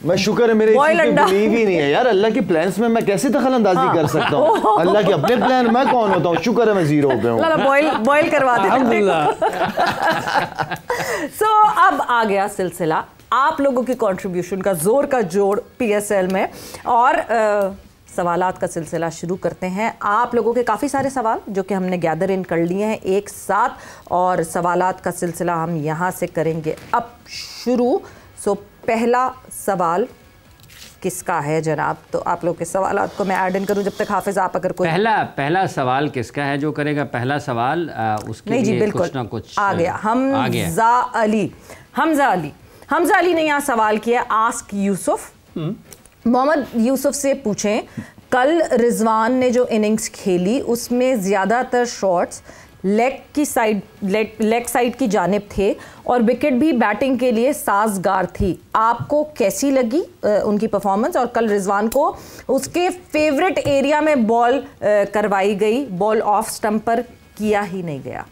मैं शुक्र है मेरे बिलीव ही नहीं है यार. अल्लाह के प्लान्स में मैं कैसे दखलंदाजी कर सकता हूँ? अल्लाह के अपने प्लान मैं कौन होता हूँ? शुक्र है मैं जीरो हो गया हूँ. लाला बॉयल करवा दे. सो अब आ गया सिलसिला आप लोगों की कंट्रीब्यूशन का, जोर का जोड़ PSL में. और सवालात का सिलसिला शुरू करते हैं. आप लोगों के काफ़ी सारे सवाल जो कि हमने गैदर इन कर लिए हैं एक साथ, और सवालात का सिलसिला हम यहाँ से करेंगे अब शुरू. सो पहला सवाल किसका है जनाब? तो आप लोग के सवालात को मैं ऐड इन करूं जब तक हाफिज आप अगर कोई पहला सवाल किसका है जो करेगा पहला सवाल? उसके नहीं जी, लिए बिल्कुल कुछ ना कुछ आ गया. हमजा अली ने यहाँ सवाल किया, आस्क यूसुफ. मोहम्मद यूसुफ से पूछें, कल रिजवान ने जो इनिंग्स खेली उसमें ज़्यादातर शॉट्स लेग साइड की जानिब थे और विकेट भी बैटिंग के लिए साजगार थी. आपको कैसी लगी उनकी परफॉर्मेंस? और कल रिजवान को उसके फेवरेट एरिया में बॉल करवाई गई, बॉल ऑफ स्टंप पर किया ही नहीं गया.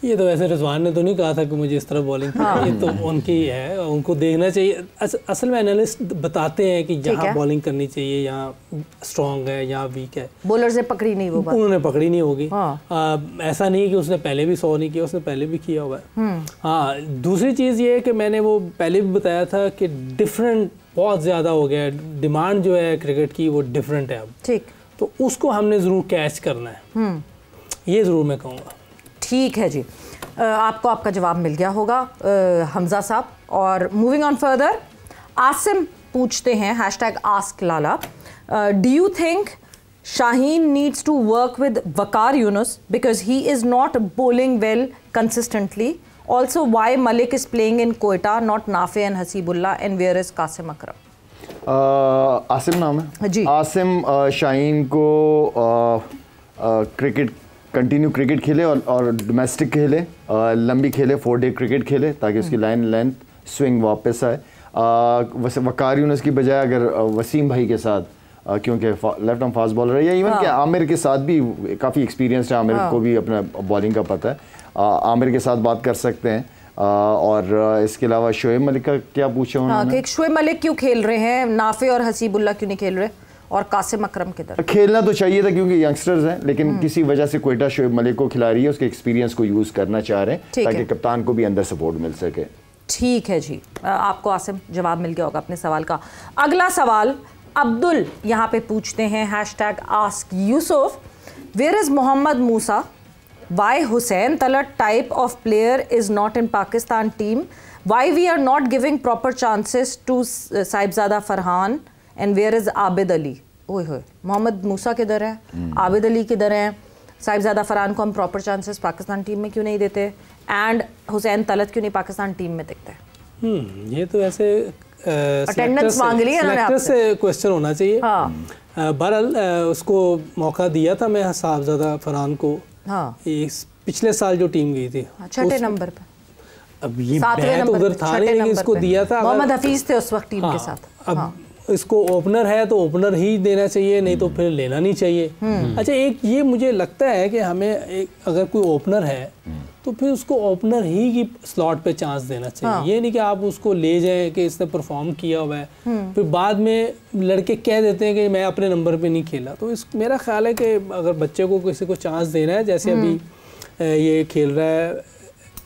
ये तो वैसे रिजवान ने तो नहीं कहा था कि मुझे इस तरह बॉलिंग करनी, ये तो उनकी है, उनको देखना चाहिए. असल में एनालिस्ट बताते हैं कि यहाँ बॉलिंग करनी चाहिए, यहाँ स्ट्रॉन्ग है, यहाँ वीक है. बॉलर से पकड़ी नहीं, वो बात उन्होंने पकड़ी नहीं होगी. ऐसा नहीं कि उसने पहले भी 100 नहीं किया, उसने पहले भी किया हुआ है. हाँ, दूसरी चीज़ ये है कि मैंने वो पहले भी बताया था कि डिफरेंट बहुत ज़्यादा हो गया है, डिमांड जो है क्रिकेट की वो डिफरेंट है अब. ठीक, तो उसको हमने ज़रूर कैच करना है, ये ज़रूर मैं कहूँगा. ठीक है जी, आपको आपका जवाब मिल गया होगा हमजा साहब. और मूविंग ऑन फर्दर, आसिम पूछते हैं #AskLala, do you think Shaheen needs to work with Waqar Younis because he is not bowling well consistently? Also, why Malik is playing in Quetta, not Nafi and Hasibullah, and where is Qasim Akram? Asim नाम है जी. आसिम शाहीन को cricket continue cricket खेले और domestic खेले, लंबी खेले, 4 day cricket खेले ताकि उसकी लाइन लेंथ स्विंग वापस आए. वकार यूनुस की बजाय अगर वसीम भाई के साथ, क्योंकि लेफ्ट आर्म फास्ट बॉलर है, या इवन कि आमिर के साथ भी काफ़ी एक्सपीरियंस है, आमिर को भी अपना बॉलिंग का पता है, आमिर के साथ बात कर सकते हैं. और इसके अलावा शोएब मलिक का क्या पूछा उन्होंने? शोएब मलिक क्यों खेल रहे हैं, नाफे और हसीबुल्ला क्यों नहीं खेल रहे, और कासिम अकरम किधर? खेलना तो चाहिए था क्योंकि यंगस्टर्स हैं, लेकिन किसी वजह से क्वेटा शोएब मलिक को खिला रही है, उसके एक्सपीरियंस को यूज़ करना चाह रहे हैं ताकि कप्तान को भी अंदर सपोर्ट मिल सके. ठीक है जी, आपको आसिम जवाब मिल गया होगा अपने सवाल का. अगला सवाल अब्दुल यहाँ पे पूछते हैं #AskYusuf, where is Mohammad Musa? Why Hussain Talat type of player is not in Pakistan team? Why we are not giving proper chances to Sahibzada Farhan? And where is Abid Ali? ओए होए, मोहम्मद मूसा किधर है, आबिद अली किधर हैं, साहिबजादा फरहान को हम प्रॉपर चांसेस पाकिस्तान टीम में क्यों नहीं देते, एंड हुसैन तलत क्यों नहीं पाकिस्तान टीम में दिखते? ये तो ऐसे अटेंडेंस मांग ली है ना, से क्वेश्चन होना चाहिए. बहरहाल उसको मौका दिया था मैं साहिबजादा फरहान को. इस पिछले साल जो टीम गई थी 6 नंबर पे, अब ये बैट उधर था नहीं, इसको दिया था. मोहम्मद हफीज थे उस वक्त टीम के साथ. अब इसको ओपनर है तो ओपनर ही देना चाहिए, नहीं तो फिर लेना नहीं चाहिए. अच्छा, एक ये मुझे लगता है कि हमें अगर कोई ओपनर है तो फिर उसको ओपनर ही की स्लॉट पे चांस देना चाहिए. ये नहीं कि आप उसको ले जाएं कि इसने परफॉर्म किया हुआ है, फिर बाद में लड़के कह देते हैं कि मैं अपने नंबर पे नहीं खेला. तो मेरा ख्याल है कि अगर बच्चे को किसी को चांस देना है, जैसे अभी ये खेल रहा है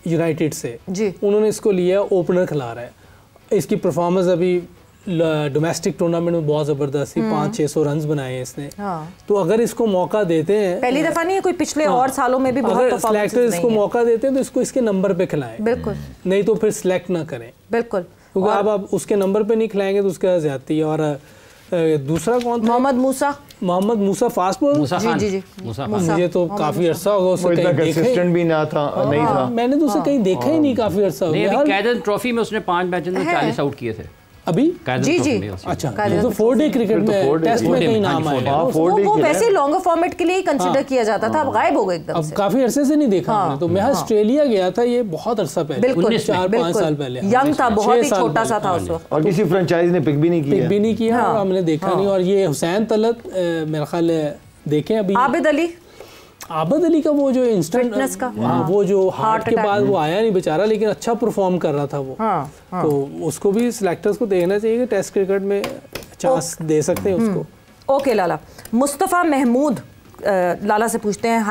यूनाइटेड से, उन्होंने इसको लिया, ओपनर खिला रहा है, इसकी परफॉर्मेंस अभी डोमेस्टिक टूर्नामेंट में बहुत ज़बरदस्त थी, 500-600 रन बनाए हैं इसने। तो अगर इसको मौका देते हैं, पहली दफ़ा नहीं है, कोई पिछले और सालों में भी बहुत अगर सिलेक्टर इसको मौका देते हैं तो इसको इसके नंबर पे खिलाएं, बिल्कुल, नहीं तो फिर सिलेक्ट ना करें, बिल्कुल, क्योंकि आप उसके नंबर पे नहीं खिलाएंगे तो उसका ज्यादती है। और दूसरा कौन था? मोहम्मद मूसा फास्ट बॉलर। जी मुझे तो काफी अरसा होगा उससे कहीं कंसिस्टेंट भी ना था, नहीं था, मैंने तो उसे कहीं देखा ही नहीं, काफी अरसा हो गया। कैदर ट्रॉफी में उसने 5 मैचों में 40 आउट किए थे अभी। जी अच्छा, तो 4-डे क्रिकेट में टेस्ट में कहीं नाम आया। वो वैसे लॉन्गर फॉर्मेट के लिए कंसीडर किया जाता था, अब गायब हो गए एकदम से। अब काफी अरसे से नहीं देखा हमने। तो मैं ऑस्ट्रेलिया गया था, ये बहुत अरसा पहले, बिल्कुल 4-5 साल पहले, यंग था, बहुत ही छोटा सा था उस वक्त, और किसी फ्रेंचाइज ने पिक भी नहीं किया, और हमने देखा नहीं। और ये हुसैन तलत मेरा ख्याल देखें अभी, आबिद अली का वो जो इंस्टेंट का, वो जो हार्ट के बाद वो आया नहीं बेचारा, लेकिन अच्छा परफॉर्म कर रहा था वो। तो उसको भी सिलेक्टर्स को देखना चाहिए कि टेस्ट क्रिकेट में चांस दे सकते हैं उसको। ओके लाला। मुस्तफ़ा महमूद लाला से पूछते हैं,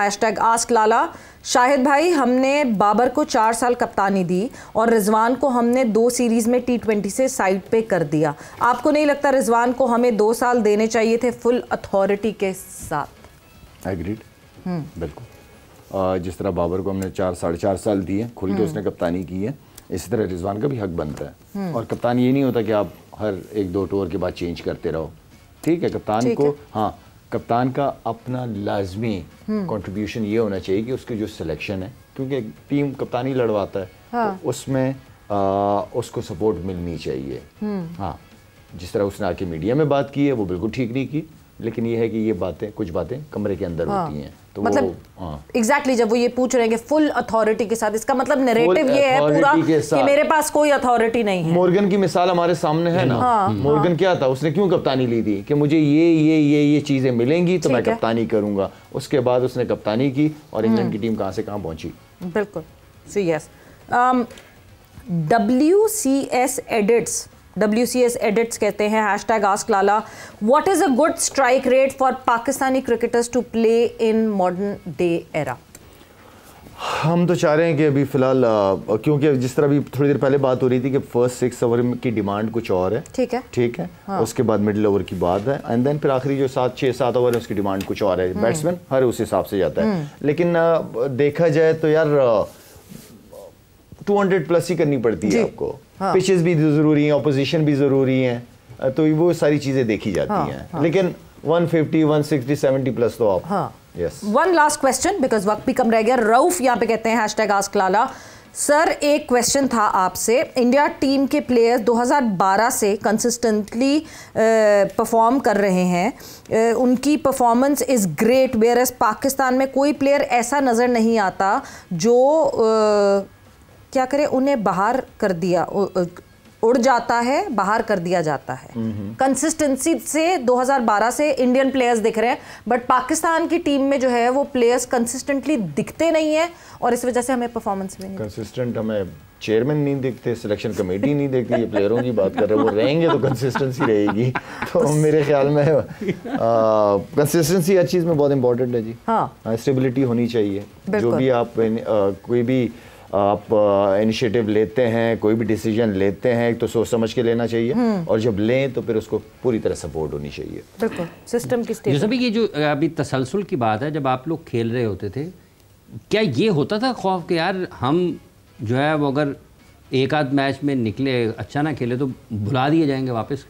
#आस्क लाला, शाहिद भाई हमने बाबर को 4 साल कप्तानी दी और रिजवान को हमने 2 सीरीज़ में T20 से साइड पे कर दिया, आपको नहीं लगता रिजवान को हमें 2 साल देने चाहिए थे फुल अथॉरिटी के साथ? एग्रीड, बिल्कुल। जिस तरह बाबर को हमने 4-4.5 साल दिए, खुल के उसने कप्तानी की है, इसी तरह रिजवान का भी हक बनता है। और कप्तान ये नहीं होता कि आप हर 1-2 टूर के बाद चेंज करते रहो, ठीक है। कप्तान को, हाँ, कप्तान का अपना लाजमी कंट्रीब्यूशन ये होना चाहिए कि उसकी जो सिलेक्शन है, क्योंकि टीम कप्तानी लड़वाता है, तो उसमें उसको सपोर्ट मिलनी चाहिए। हाँ, जिस तरह उसने आके मीडिया में बात की है वो बिल्कुल ठीक नहीं की, लेकिन ये है कि ये बातें, कुछ बातें कमरे के अंदर होती हैं, तो मतलब एग्जैक्टली जब वो ये पूछ रहे हैं कि फुल अथॉरिटी के साथ, इसका मतलब नैरेटिव ये है पूरा कि मेरे पास कोई अथॉरिटी नहीं है। मॉर्गन की मिसाल हमारे सामने है ना। मॉर्गन क्या था, उसने क्यों कप्तानी ली थी कि मुझे ये चीजें मिलेंगी तो मैं कप्तानी करूंगा। उसके बाद उसने कप्तानी की और इंग्लैंड की टीम कहां से कहां पहुंची। बिल्कुल। सो यस, WCS edits कहते हैं, #ask Lala, what is a good strike rate for Pakistani cricketers to play in modern day era? हम तो चाह रहे हैं कि अभी फिलहाल, क्योंकि जिस तरह अभी थोड़ी देर पहले बात हो रही थी कि फर्स्ट 6 ओवर की डिमांड कुछ और है, ठीक है। उसके बाद मिडिल ओवर की बात है, एंड देन फिर आखिरी जो 6-7 ओवर है उसकी डिमांड कुछ और है। बैट्समैन हर उस हिसाब से जाता है, लेकिन देखा जाए तो यार 200 प्लस ही करनी पड़ती है आपको। पिचेस भी जरूरी हैं, ऑपोजिशन भी जरूरी है, तो वो सारी चीजें देखी जाती हैं। लेकिन 150, 160, 70 प्लस तो आप। Yes. One last question, because वक्त भी कम रह गया। रऊफ यहाँ पे कहते हैं, #आस्क लाला, सर एक क्वेश्चन था आपसे, इंडिया टीम के प्लेयर्स 2012 से कंसिस्टेंटली परफॉर्म कर रहे हैं, उनकी performance is great, whereas Pakistan में कोई प्लेयर ऐसा नज़र नहीं आता जो क्या करे, उन्हें बाहर कर दिया, उड़ जाता है, बाहर कर दिया जाता है। कंसिस्टेंसी से 2012 से इंडियन प्लेयर्स दिख रहे हैं, बट पाकिस्तान की टीम में जो है वो प्लेयर्स कंसिस्टेंटली दिखते नहीं है, और इस वजह से हमें परफॉर्मेंस भी नहीं कंसिस्टेंट, हमें चेयरमैन नहीं दिखते, सिलेक्शन कमेटी नहीं देखती, ये प्लेयरों की बात कर रहे हैं, वो रहेंगे तो कंसिस्टेंसी रहेगी। तो मेरे ख्याल में कंसिस्टेंसी हर चीज़ में बहुत इंपॉर्टेंट है जी। हाँ, स्टेबिलिटी होनी चाहिए। जो भी आप कोई भी आप इनिशिएटिव लेते हैं, कोई भी डिसीजन लेते हैं, तो सोच समझ के लेना चाहिए, और जब लें तो फिर उसको पूरी तरह सपोर्ट होनी चाहिए। बिल्कुल, सिस्टम की स्टेट। जैसे भी ये जो अभी तसलसल की बात है, जब आप लोग खेल रहे होते थे, क्या ये होता था खौफ कि यार हम जो है वो अगर एक आध मैच में निकले, अच्छा ना खेले तो भुला दिए जाएंगे, वापस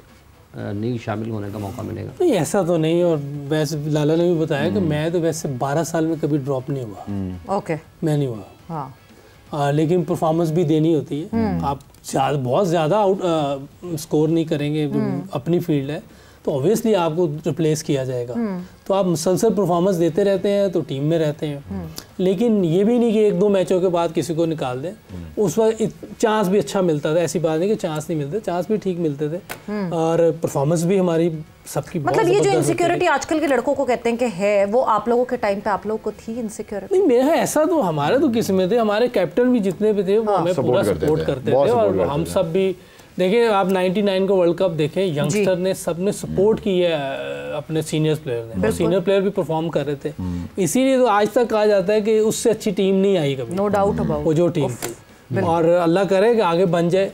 नहीं शामिल होने का मौका मिलेगा? नहीं, ऐसा तो नहीं। और वैसे लाला ने भी बताया कि मैं तो वैसे 12 साल में कभी ड्रॉप नहीं हुआ। ओके, मैं नहीं हुआ। लेकिन परफॉर्मेंस भी देनी होती है। आप बहुत ज़्यादा स्कोर नहीं करेंगे, अपनी फील्ड है तो ऑब्वियसली आपको रिप्लेस किया जाएगा। तो आप मुसलसल परफॉर्मेंस देते रहते हैं तो टीम में रहते हैं, लेकिन ये भी नहीं कि 1-2 मैचों के बाद किसी को निकाल दें। उस वक्त चांस भी अच्छा मिलता था, ऐसी बात नहीं कि चांस नहीं मिलते, चांस भी ठीक मिलते थे, और परफॉर्मेंस भी हमारी सबकी। मतलब ये जो इनसिक्योरिटी आजकल के लड़कों को कहते हैं कि है, वो आप लोगों के टाइम पे आप लोगों को थी इनसिक्योरिटी? नहीं, मेरा ऐसा तो हमारे तो किसी में थे, हमारे कैप्टन भी जितने भी थे वो हमें पूरा सपोर्ट करते थे, और हम सब भी देखिए। आप 99 को वर्ल्ड कप देखें, यंगस्टर ने सबने सपोर्ट की है अपने सीनियर प्लेयर ने, और सीनियर प्लेयर भी परफॉर्म कर रहे थे। इसीलिए तो आज तक कहा जाता है कि उससे अच्छी टीम नहीं आई कभी, नो डाउट अबाउट वो जो टीम थी, और अल्लाह करे कि आगे बन जाए।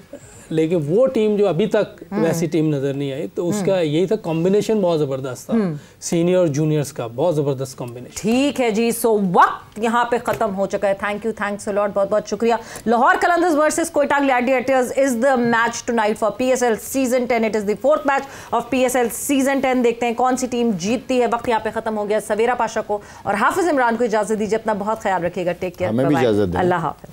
लेकिन वो टीम जो अभी तक वैसी टीम नजर नहीं आई, तो उसका यही था, कॉम्बिनेशन बहुत जबरदस्त था सीनियर और जूनियर्स का, बहुत जबरदस्त कॉम्बिनेशन। ठीक है जी, सो वक्त यहाँ पे खत्म हो चुका है। Thank you, thanks a lot, बहुत बहुत शुक्रिया। Lahore Qalandars versus Quetta Gladiators is the match tonight for PSL season 10। It is the 4th match of PSL season 10। देखते हैं कौन सी टीम जीतती है। वक्त यहाँ पे खत्म हो गया। सवेरा पाशा को और हाफिज इमरान को इजाजत दीजिए। अपना बहुत ख्याल रखिएगा। टेक केयर, अल्लाह हाफिज।